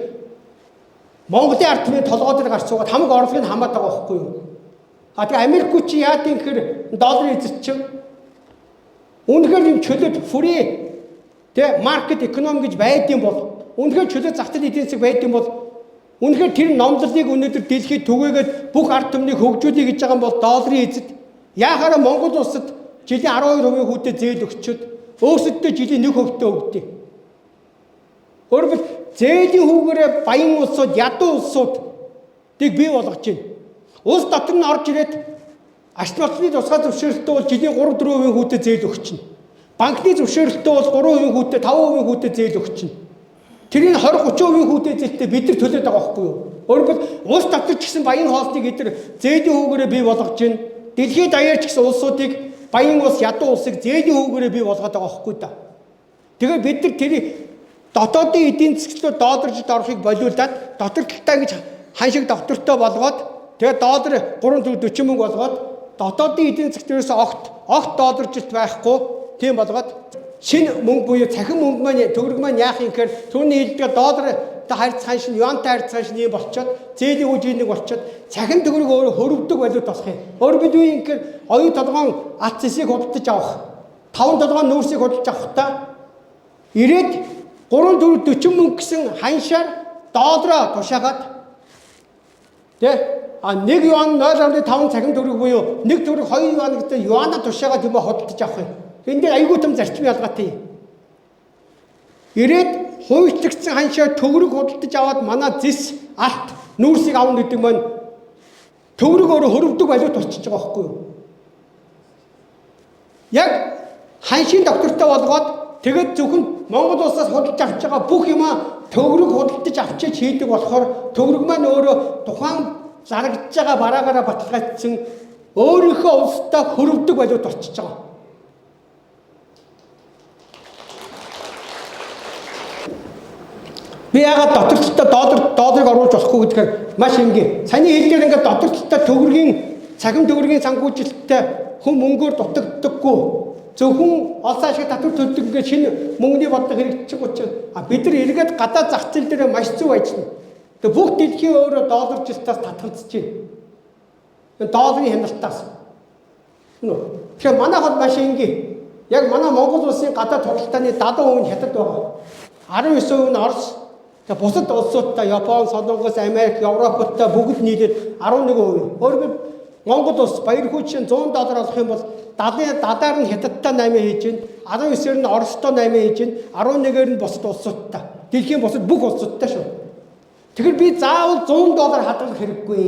Монголын ард түмний толгой дээр гарч суугаад хамаг орлогыг хамаад байгаа байхгүй юу? Тэгээ Америкууд чи яа тийм гэхээр долларын эзэт чинь үнэхээр юм чөлөөт фри тэ маркет экономи гэж байдсан бол үнэхээр чөлөөт зах зээлийн эдийн засаг байдсан бол үнэхээр тэр номлолыг өнөөдөр дэлхийд түгээгээд бүх ард түмнийг хөгжүүлэх гэж байгаа юм бол долларын эзэт яахаараа Монгол улсад жилийн 12% хүүтэй зээл өгчөөд өөрсөддөө жилийн 1% өгдөө. Өөрөөр зээлийн хүүгээрээ баян улсууд, ядуу улсууд тийг бий болгож байна. Улс дотор нь орж ирээд Ашиг болцны тусгай зөвшөөрөлтөө бол жилийн 3-4% хүүтэд зээл өгч чинь. Банкны зөвшөөрөлтөө бол 3% хүүтэд 5% хүүтэд зээл өгч чинь. Тэрийг 20-30% хүүтэд зээлтэй бид нар төлөөд байгаа байхгүй юу? Өөрөөр улс дотор ч гэсэн баян хоолтыг эдгээр зээлийн хүүгээрээ бий болгож байна. Дэлхийд даяар ч гэсэн улсуудыг баян улс, ядуу улсыг зээлийн хүүгээрээ бий болгоод байгаа байхгүй да. Тэгэхээр бид нар тэрийг дотоодын эдийн засгийн доолржид орохыг болиулаад дотор талдаа ингэж ханшиг доктортой болгоод тэгээд доллар 340 мөнгө болгоод дотоодын эдийн засгтээс огт долларжилт байхгүй тийм болгоод шинэ мөнгө буюу цахим мөнгө маань төгрөг маань яах юм гэхээр түүний хэлдэг доллартай харьцах шин юантай харьцах шин юм болчиход зээлийн үжинийг болчиход цахим төгрөг өөрөө хөрөвдөг валют болох юм. Өөрөөр бид юу юм гэхээр оюун толгойн АЦС-ийг худалдаж авах 5 толгойн нүүрсийг худалдаж авахдаа ирээд 3-4-40 мөнгө гэсэн ханшаар доллараа тушаагаад нэг юан 0.5 цахим төгрөг буюу нэг төгрөг 2 юан гэдэг юанаа тушаагаад юм худалдаж авах юм. Энд дээр аюул том зарчим ялгаатай юм. Ирээд хувьчлагдсан ханшаа төгрөг худалдаж аваад манай зис алт нүүрсийг авна гэдэг маань төгрөг өөрөө хөрөвдөг валют болчихж байгаа байхгүй юу? Яг ханшийн доктортой болгоод тэгээд зөвхөн Монгол улсаас худалдаж авч байгаа бүх юмаа төгрөг худалдаж авчиж хийдэг болохоор төгрөг маань өөрөө тухайн зарагдж байгаа бараагаараа баталгаажсан өөрийнхөө улстай хөрөвдөг валют болчихж байгаа. Би яагаад дотор талдаа долларыг оруулж болохгүй гэдгээр маш энгийн. Саний хэлдгээр ингээд дотор талдаа төгрөгийн цахим төгрөгийн санхүүжилттэй хүн мөнгөөр дутагддаггүй. Зөвхөн олсон ашиг татвар төлдөг ингээд шинэ мөнгөний бодлого хэрэгжих учраас бид нар эргээд гадаад зах зээл дээр маш зөв ажиллана. Тэгээ бүх дэлхийн өөрөө долларжилтаас татгалзаж байна. Долларын хяналтаас. Тэгэхээр манай хол маш энгийн. Яг манай Монгол улсын гадаад худалдааны 70% нь хятад байгаа. 19% нь Орос. Тэгээ бусад улсуудтай Япон, Солонгос, Америк, Европтой бүгд нийлээд 11%. Өөрөөр Монгол улс баяр хөдөлгөөн $100 олох юм бол 70-аар нь хятадтай 8 хийж байна, 19-ээр нь Оростой 8 хийж байна, 11-ээр нь бусад улсуудтай. Дэлхийн бусад бүх улсуудтай шүү. Тэгэхээр би заавал $100 хадгалах хэрэггүй.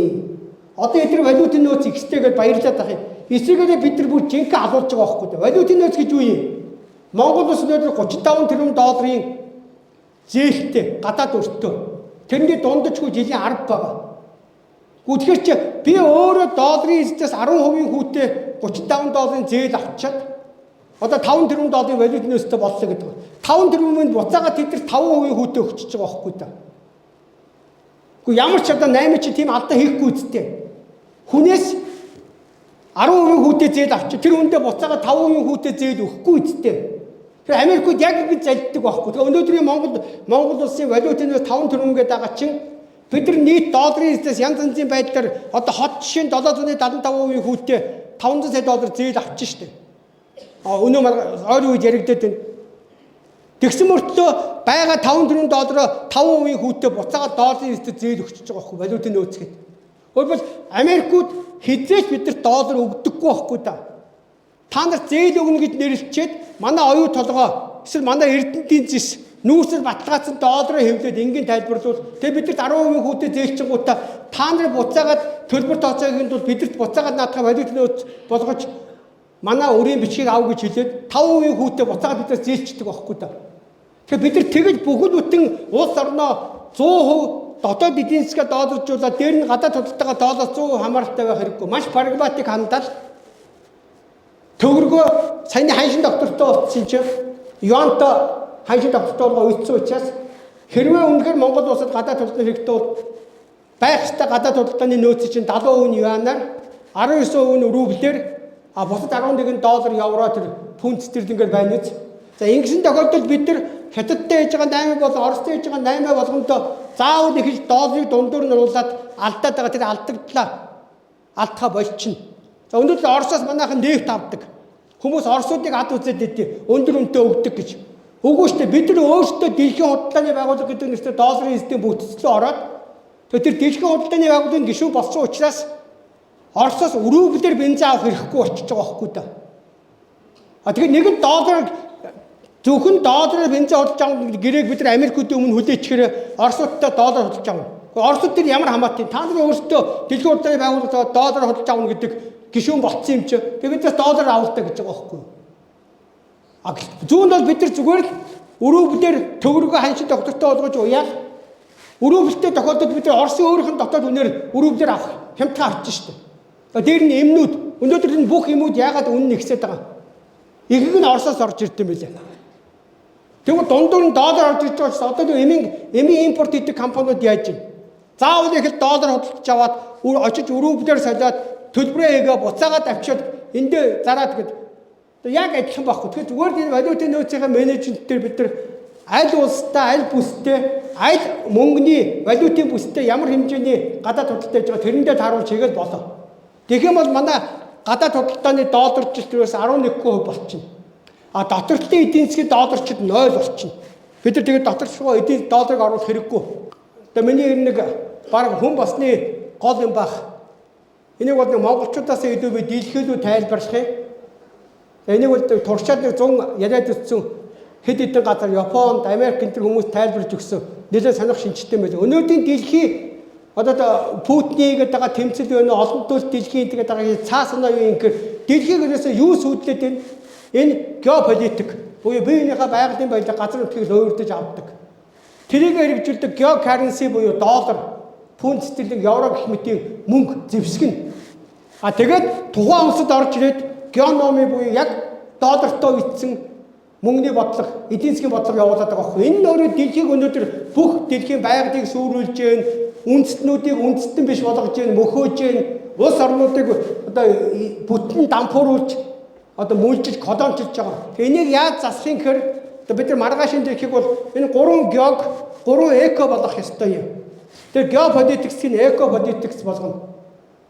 Одоо эдгээр валютын нөөц ихтэйгээд баярлаад байгаа юм. Эсвэргээр бид нар бүр жинхэнэ алуулж байгаа байхгүй юу? Валютын нөөц гэж юу юм? Монгол улс нөөц $35 тэрбум зээлтэй гадаад өртөө. Тэрний дундажгүй жилийн 10 байгаа. Тэгэхээр чи би өөрөө долларын эзэс 10% хүүтэй $35 зээл авчаад одоо $5 тэрбум валютын нөөцтэй боллоо гэдэг. $5 тэрбумын буцаагаад тэд нар 5% хүүтэй өгчөж байгаа байхгүй да. Гэхдээ ямар ч одоо 8 чи тийм алдаа хийхгүй үсттэй. Хүнээс 10% хүүтэй зээл авчиж тэр хүндээ буцаагаад 5% хүүтэй зээл өгөхгүй үсттэй. Тэр Америкууд яг ингэж залддаг байхгүй. Тэгээ өнөөдрийн Монгол улсын валютын нөөц 5 тэрбум гэдэг байгаа чинь бид нар нийт долларын эзэс янз янзын байдлаар одоо хот жишээ нь $775% хүүтэй $500 сая зээл авчих штеп. Өнөө ойрын үед яригдээд байна. Тэгсэн мөртлөө байгаа $5 тэрбум 5% хүүтэй буцаагаад долларын эзэс зээл өгчөж байгаа байхгүй валютын нөөцгээд. Өөрөөр Америкууд хизээч бидэрт доллар өгдөггүй байхгүй да. Та нар зээл өгнө гэж нэрлэлчээд манай оюун толгой эсвэл манай эрдэнтийн зис нүүрсээр баталгаажсан долларыг хэвлээд энгийн тайлбарлуул. Тэгээ бидэрт 10% хүүтэй зээлчингуудаа та нар буцаагаад төлбөр тооцоогийн тулд бидэрт буцаагаад наадах валютын нөөц болгож манай өрийн бичгийг ав гэж хэлээд 5% хүүтэй буцаагаад бидээс зээлчдэг байхгүй да. Тэгэхээр бид нар тэгж бүхэл бүтэн улс орноо 100% дотоод эдийн засгаа долларжуулаад дээр нь гадаад худалдаага доллар 100% хамааралтай байх хэрэггүй. Маш прагматик хандлал. Төгрөгөө саяны ханшин доктортой болчихсон чинь юантай ханшин доктортой болгоо үйдсэн учраас хэрвээ үнэхээр Монгол улсад гадаад худалдааны хэрэгтэй бол байх ёстой гадаад худалдааны нөөц чинь 70% нь юанаар 19% нь рублээр бусад 11 доллар евро тэр пүнт стерлингээр байна үз. За ингэсэн тохиолдолд бид нар хятадтай хийж байгаа 8 бол Оростой хийж байгаа 8 болгондоо заавал их л долларыг дундуур нь оруулаад алдаад байгаа тэр алдхаа болчихно. За өнөөдөр Оросоос манайхан нефт авдаг. Хүмүүс Оросуудыг ад үзээд идэв. Өндөр үнэтэй өгдөг гэж. Үгүй шүү дээ. Бид нар өөрсдөө дэлхийн худалдааны байгууллага гэдэг нэртэй долларын эзэдийн бүтцлөө ороод тэр дэлхийн худалдааны байгууллагын гишүүн болсон учраас Оросоос рублээр бензин авах хэрэггүй болчихж байгаа байхгүй да. Тэгэхээр нэгэн долларыг зөвхөн доллараар бензин худалдаж авах гэрээг бид нар Америкуудын өмнө хүлээчихээр Оросуудтай доллар худалдаж авна. Оросууд тэр ямар хамаатай та нар өөрсдөө дэлхийн урдны байгууллагад доллар хөдөлж авна гэдэг гишүүн болцсон юм чи. Тэгээд бас доллар авалтай гэж байгаа байхгүй юу? Зүүн бол бид нар зүгээр л өрөөвлөөр төгрөгөө ханшин доктортой болгож уяал. Өрөөвлөлтөд тохиолдолд бид нар Оросын өөрийнх нь дотоод үнээр өрөөвлөөр авах хямдхан харж штэ. Дээр нь эмнүүд өнөөдөр энэ бүх эмүүд яагаад үнэн нэгсээд байгаа? Ихэнх нь Оросоос орж ирд юм билээ. Тэгвэл дундуур нь доллар орж ирж байгаа ч одоо эмийн импорт хийдэг компаниуд яаж юм? Заавал их л доллар хөдөлж аваад очиж өрөөвлөөр солиод төлбөрөө хийгээ буцаагаад авчиад эндээ зараад гэдэг. Яг адилхан байхгүй. Тэгэхээр зүгээр энэ валютын нөөцийн менежмент дээр бид нар аль улстай, аль бүстэй, аль мөнгөний валютын бүстэй ямар хэмжээний гадаад худалдаж байгаа тэрэндээ тааруулж хийгээд болоо. Тэгэх юм бол манай гадаад худалдааны долларчлалаас 11% болчихно. Доторчлын эдийн засгийн долларчид 0 болчихно. Бид нар тэгээд доторчлогоо эдийн долларыг оруулах хэрэггүй. Одоо миний нэг баг хүн басны гол юм бах. Энийг бол монголчуудаас илүү би дийлхэлүү тайлбарлах юм. Энийг бол туршаад 100 яриад үзсэн хэд хэдэн газар Японд, Америк энэ хүмүүс тайлбарж өгсөн. Нэлээд сонирх шинжтэй юм байна. Өнөөдрийн дэлхий одоо Путиний гэдэг байгаа тэмцэл байна. Олон төрөл дэлхийн гэдэг байгаа цаас оноо юу юм гэхээр дэлхийг ерөөсөө юу сүйдлээд байна? Энэ геополитик буюу биенийхээ байгалийн баялаг газар нутгийг өөрөдөж авдаг. Тэрийг хэрэгжүүлдэг геокаренси буюу доллар, фунт стерлинг, евро гэх мэтийн мөнгө зэвсгэн. Тэгээд тухайн улсад орж ирээд геономи буюу яг доллартай итсэн мөнгөний бодлого, эдийн засгийн бодлого явуулаад байгаа байхгүй. Энэ нь өөрөө дэлхийг өнөөдөр бүх дэлхийн байгалыг сүрүүлж гээ, үндэстнүүдийг үндэстэн биш болгож гээ, мөхөөж гээ, улс орнуудыг одоо бүтэн дампууруулж одоо мүлжиж, колончилж байгаа. Энийг яаж засахын гэхээр бид нар маргаашийн дэлхийг бол энэ 3 геог, 3 эко болгох ёстой юм. Тэр геополитиксийг экополитикс болгоно.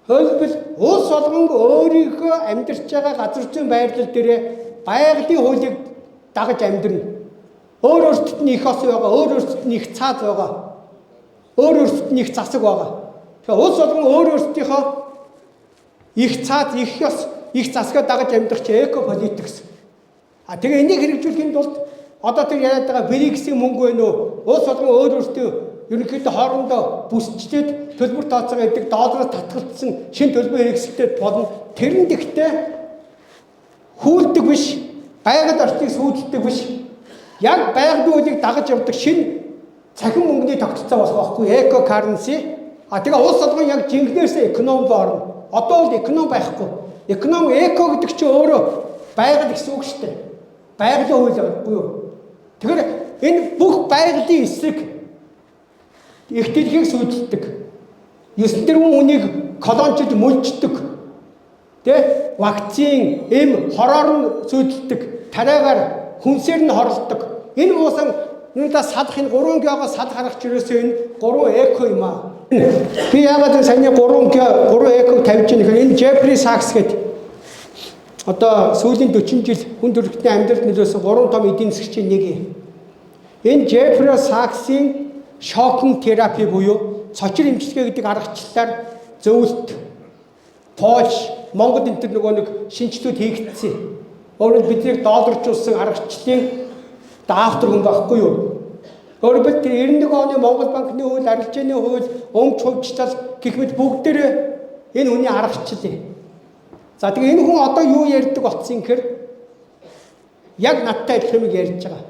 Хөлбөл улс болгон өөрийнхөө амьдарч байгаа газар зүйн байрлал дээр байгалийн хуулийг дагаж амьдрна. Өөрөөсөд нь их ос байгаа, өөрөөсөд нь их цаад байгаа. Өөрөөсөд нь их засаг байгаа. Тэгэхээр улс болгон өөрөөсдийнхөө их цаад, их ос, их засгаа дагаж амьдрах чи экополитикс. Тэгээ энийг хэрэгжүүлэхэд бол одоо тэр яриад байгаа БРИКС-ийн мөнгө байна уу? Улс болгон өөрөөсдөө ерөнхийдөө хоорондоо бүсчдээд төлбөр тооцоогоо идэг доллараар татгалцсан шинэ төлбөр хэрэгсэлтэй болно. Тэр нь гэхдээ хүлдэг биш, байгаль орчныг сүйдэлдэг биш. Яг байгалийн хуулийг дагаж явдаг шинэ цахим мөнгөний тогтолцоо болох байхгүй эко currency. Тэгээ улс болгон яг жинхнээсээ экономи орно. Одоо бол экономи байхгүй. Экономи эко гэдэг чинь өөрөө байгаль гэсэн үг шүү дээ. Байгалийн хууль байхгүй юу? Тэгэхээр энэ бүх байгалийн эсрэг их дэлхийг сүйдэлдэг. 9 тэрбум үнийг колончилж мүлждэг. Тэ вакцин, эм хороор нь сүйдэлдэг. Тариагаар хүнсээр нь хорлдог. Энэ уусан юундаа салах энэ 3 геогоос сал гаргах чирээсээ энэ 3 эко юм аа. Би яагаад энэ саяны 3 эког тавьж байгаа нөхөр энэ Джеффри Сакс гэдэг одоо сүүлийн 40 жил хүн төрөлхтний амьдралд нөлөөсөн 3 том эдийн засгчийн нэг юм. Энэ Джеффри Саксийн шокинг терапи буюу цочир эмчилгээ гэдэг аргачлалаар зөвлөлт Польш, Монгол энэ төр нөгөө нэг шинжилгүүд хийгдсэн. Өөрөөр бидний долларжуулсан аргачлалын автор хүн байхгүй юу? Өөрөөр 91 оны Монгол банкны хууль, арилжааны хууль, өмч хувьчлал гэх мэт бүгдээрээ энэ хүний аргачлал юм. За тэгээ энэ хүн одоо юу ярьдаг болсон гэхээр яг надтай адилхан юм ярьж байгаа.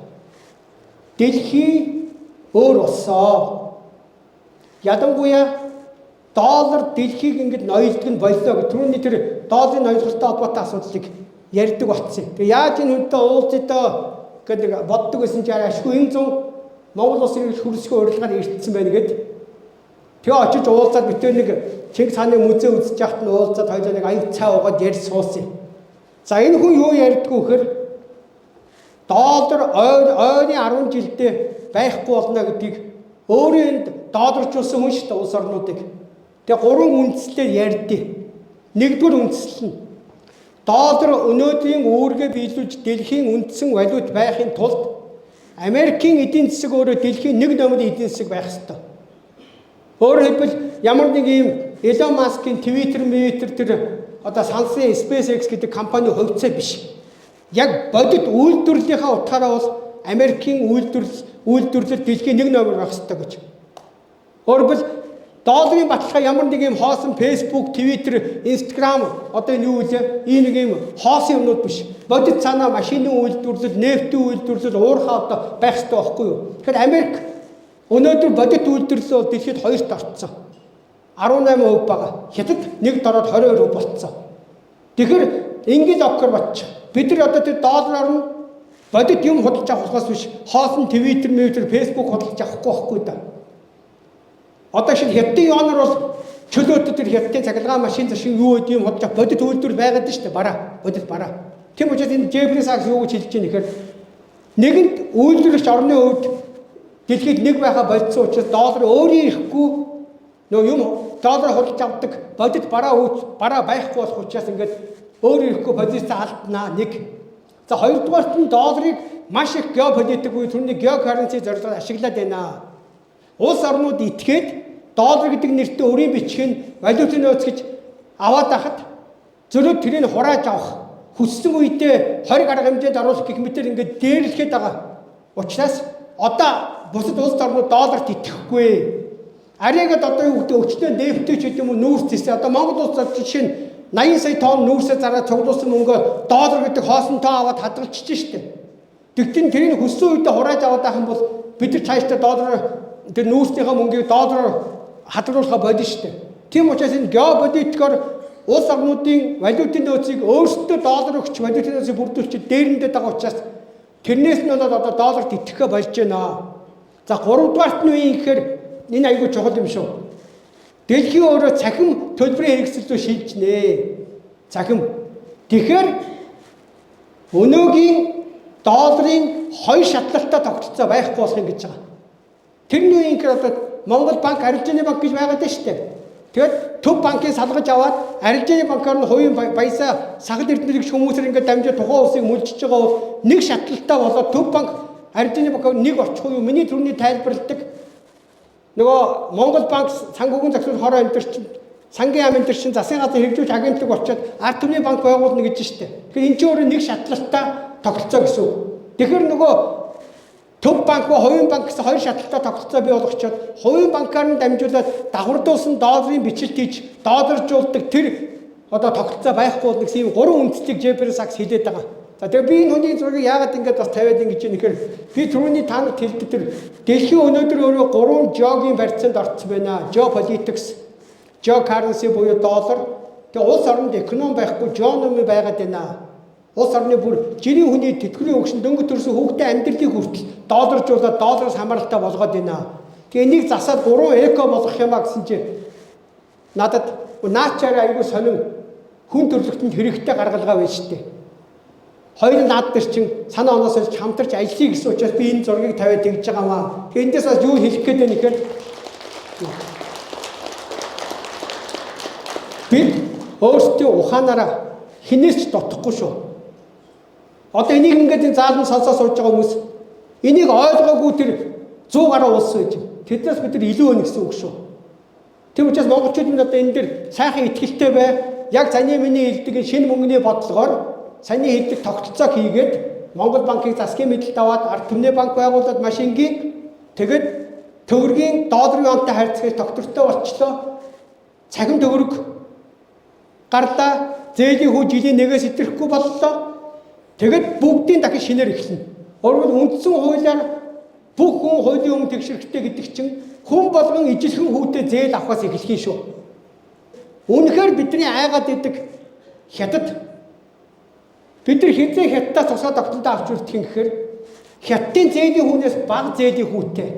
Дэлхий өөр болсоо. Ядангуяа доллар дэлхийг ингэж ноёлдог нь боллоо гэх түрүүний тэр долларын ноёлголтой холбоотой асуудлыг ярьдаг болсон. Тэгээ яаж энэ хүнтэй уулзъя гэдэг боддог байсан чинь ашгүй энэ зүүн Монгол улсын хөрсгөө урилгаар ирсэн байна гэд. Тэгээ очиж уулзаад битээ нэг Чингис хааны музей үзэж яхад нь уулзаад хоёулаа нэг аяг цаа угаад ярьж суусан. За энэ хүн юу ярьдгүү гэхээр доллар ойрны 10 жилдээ байхгүй болно гэдгийг өөрөө энд долларжуулсан хүн шүү дээ улс орнуудыг. Тэгээ 3 үндслээр ярьдیں۔ Нэгдүгээр үндсэл нь доллар өнөөдрийн үүргээ биелүүлж дэлхийн үндсэн валют байхын тулд Америкийн эдийн засаг өөрөө дэлхийн 1 номерын эдийн засаг байх ёстой. Өөрөөр хэлбэл ямар нэг юм Elon Musk-ийн Twitter тэр одоо сансан SpaceX гэдэг компани хувьцаа биш. Яг бодит үйлдвэрлэлийнхаа утгаараа бол Америкийн үйлдвэрлэл дэлхийн 1 номер байх ёстой гэж. Өөрөөр хэлбэл долларын баталгаа ямар нэг юм хоосон Facebook, Twitter, Instagram одоо энэ юу вэ? Энэ нэг юм хоосон юмнууд биш. Бодит цаанаа машины үйлдвэрлэл, нефтийн үйлдвэрлэл уурхаа одоо байх хэрэгтэй байхгүй юу? Тэгэхээр Америк өнөөдөр бодит үйлдвэрлэл бол дэлхийд 2-т орцсон. 18% байгаа. Хятад 1 дороод 22% болцсон. Тэгэхээр ингээд оккер батчих. Бид нар одоо тэр доллараар нь бодит юм худалдаж авахаас биш хоосон Twitter, Facebook худалдаж авахгүй байхгүй да. Одоо шиг хятадын юанаар бол чөлөөт тэр хятадын цахилгаан машин зашин юу гэдэг юм худалдаж бодит үйлдвэр байгаад нь шүү дээ. Бараа, бодит бараа. Тийм учраас энэ Jeffrey Sachs юу гэж хэлж байгаа нэхэр нэгэнд үйлдвэрлэгч орны хувьд дэлхийд нэг байха болцсон учраас доллар өөрийн ирэхгүй нөө юм доллар худалдаж авдаг бодит бараа байхгүй болох учраас ингээд өөр ирэхгүй позиц алднаа нэг. За хоёрдугаарт нь долларыг маш их геополитик үе түрний геокаренси зорилгоор ашиглаад байна. Улс орнууд итгээд доллар гэдэг нэртэй өрийн бичгийн валютын нөөц гэж аваад ахад зөрөө тэрийг хурааж авах хүссэн үедээ 20 гаруй хэмжээнд оруулах гэх мэтэр ингээд дээрлэхэд байгаа. Учираас одоо бусад улс орнууд долларт итгэхгүй. Арайгад одоо юу гэдэг өчнөө нефтэж гэдэг юм уу нүүрс зэсээ одоо Монгол улс жишээ нь 80 сая тонн нүүрсээ зараад цуглуулсан мөнгө доллар гэдэг хоосон тоо аваад хадгалчихж штеп. Тэгтэн тэрийг хүссэн үедээ хурааж аваад байх юм бол бид нар цаашдаа доллар тэр нүүрсийнхаа мөнгийг доллараар хадгалуулах бодно штеп. Тийм учраас энэ геополитикоор улс орнуудын валютын нөөцийг өөрсдөө доллар өгч валютын нөөцийг бүрдүүлчих дээрэндээ байгаа учраас тэрнээс нь болоод одоо долларт итгэхэ болж байна. За 3 дугаарт нь юу юм гэхээр энэ айгүй чухал юм шүү. Дэлхийн өөрөө цахим төлбөрийн хэрэгсэл рүү шилж нэ. Цахим. Тэгэхээр өнөөгийн долларын хоёр шатлалтаа тогтолцоо байхгүй болох юм гэж байгаа. Тэрний үеийн гэхээр одоо Монгол банк, Арилжааны банк гэж байгаад байна шүү дээ. Тэгээд төв банкыг салгаж аваад Арилжааны банкаар нь хувийн баясаа сахал эрдэнэлэгч хүмүүсээр ингээд дамжиж тухайн улсыг мүлжиж байгаа бол нэг шатлалтаа болоод төв банк, Арилжааны банкаар нэг очих уу? Миний түрүүний тайлбарладаг нөгөө Монгол банк санхүүгийн зохицол хороо энэ төр чинь сангийн яам энэ төр чинь засгийн газар хэрэгжүүлж агентлаг очоод ард түмний банк байгуулна гэж штэ. Тэгэхээр энэ ч өөрөө нэг шатлалтаа тогтолцоо гэсэн үг. Тэгэхээр нөгөө төв банк ба хувийн банк гэсэн хоёр шатлалтаа тогтолцоо бий болгочоод хувийн банкаар нь дамжуулаад давхардуулсан долларын бичлэлт хийж долларжуулдаг тэр одоо тогтолцоо байхгүй бол гэсэн ийм гурван үндслийг Jeffrey Sachs хэлээд байгаа. За тэгээ би энэ хүний зургийг яагаад ингэж бас тавиад ингэж юм нэхэр би түрүүний танад хэлдэг тэр дэлхийн өнөөдөр өөрөө 3 жогийн барьцаанд орцсон байна. Geopolitics, geocurrency буюу доллар. Тэгээ улс оронд эконом байхгүй geonomy байгаад байна. Улс орны бүр жирийн хүний тэтгэврийн өгшин дөнгөж төрсөн хүүхдээ амьдралыг хүртэл долларжуулаад доллараас хамааралтай болгоод байна. Тэгээ энийг засаад 3 эко болгох юмаа гэсэн чи надад наачаараа айгүй сонин хүн төрөлхтөнд хэрэгтэй гаргалгаа байж тээ. Хоёр наад дээр чинь санаа оноос олж хамтарч ажиллая гэсэн учраас би энэ зургийг тавиад тэгж байгаа маа. Тэгээ эндээс бас юу хэлэх гээд байна гэхээр бид өөрсдийн ухаанаараа хинээс ч дутхгүй шүү. Одоо энийг ингээд заалан сонсоо сууж байгаа хүмүүс энийг ойлгоогүй тэр 100 гаруй улс байж. Тэднээс бид нар илүү өнө гэсэн үг шүү. Тийм учраас монголчууд минь одоо энэ дэр сайхан итгэлтэй бай. Яг саний миний хэлдэг шинэ мөнгөний бодлогоор саний хэлдэг тогтолцоо хийгээд Монгол банкыг засгийн мэдэлд аваад ард түмний банк байгуулад машингийн тэгээд төгрөгийн долларын онтой харьцаж доктортой болчлоо. Цахим төгрөг гарлаа. Зээлийн хүү жилийн нэгээс идэрэхгүй боллоо. Тэгээд бүгдийн дахин шинээр эхэлнэ. Өөрөөр үндсэн хуулиар бүх хүн хуулийн өмнө тэгшэрхтэй гэдэг чинь хүн болгон ижилхэн хүүтэй зээл авахаас эхлэх юм шүү. Үнэхээр бидний айгаад идэг хятад бид нар хязээ хятадаас тусгай тогтолтоо авч үлдэх юм гэхээр хятадын зээлийн хүнээс бага зээлийн хүүтэй.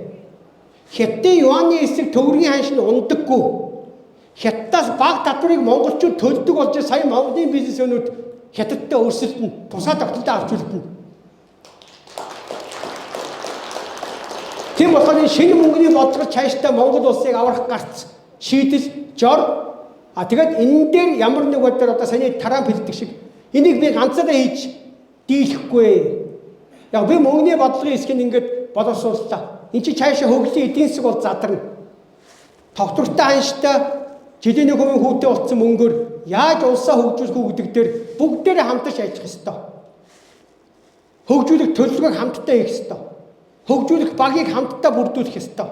Хятадын юаны эсрэг төгрөгийн ханшин ундаггүй. Хятадаас бага татварыг монголчууд төлдөг болж сая Монголын бизнесөнүүд хятадтай өрсөлдөн тусгай тогтолтоо авч үлдэнэ. Тийм болохоор энэ шинэ мөнгөний бодлого цаашдаа Монгол улсыг аврах гарц шийдэл жор тэгээд энэ дээр ямар нэг байдлаар одоо саний Трамп хэлдэг шиг энийг би ганцаараа хийж дийлэхгүй. Яг би мөнгөний бодлогын хэсгийг ингээд боловсрууллаа. Энд чи цаашаа хөгжлийн эдийн засаг бол задарна. Тогтвортой ханштай жилийн хувийн хүүтэй болсон мөнгөөр яаж улсаа хөгжүүлэх үү гэдэг дээр бүгдээрээ хамтарч ажиллах ёстой. Хөгжүүлэх төлөвлөгөөг хамтдаа хийх ёстой. Хөгжүүлэх багийг хамтдаа бүрдүүлэх ёстой.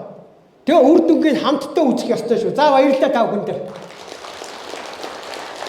Тэгээ үр дүнгийг хамтдаа үүсгэх ёстой шүү. За баярлалаа та бүхэнд.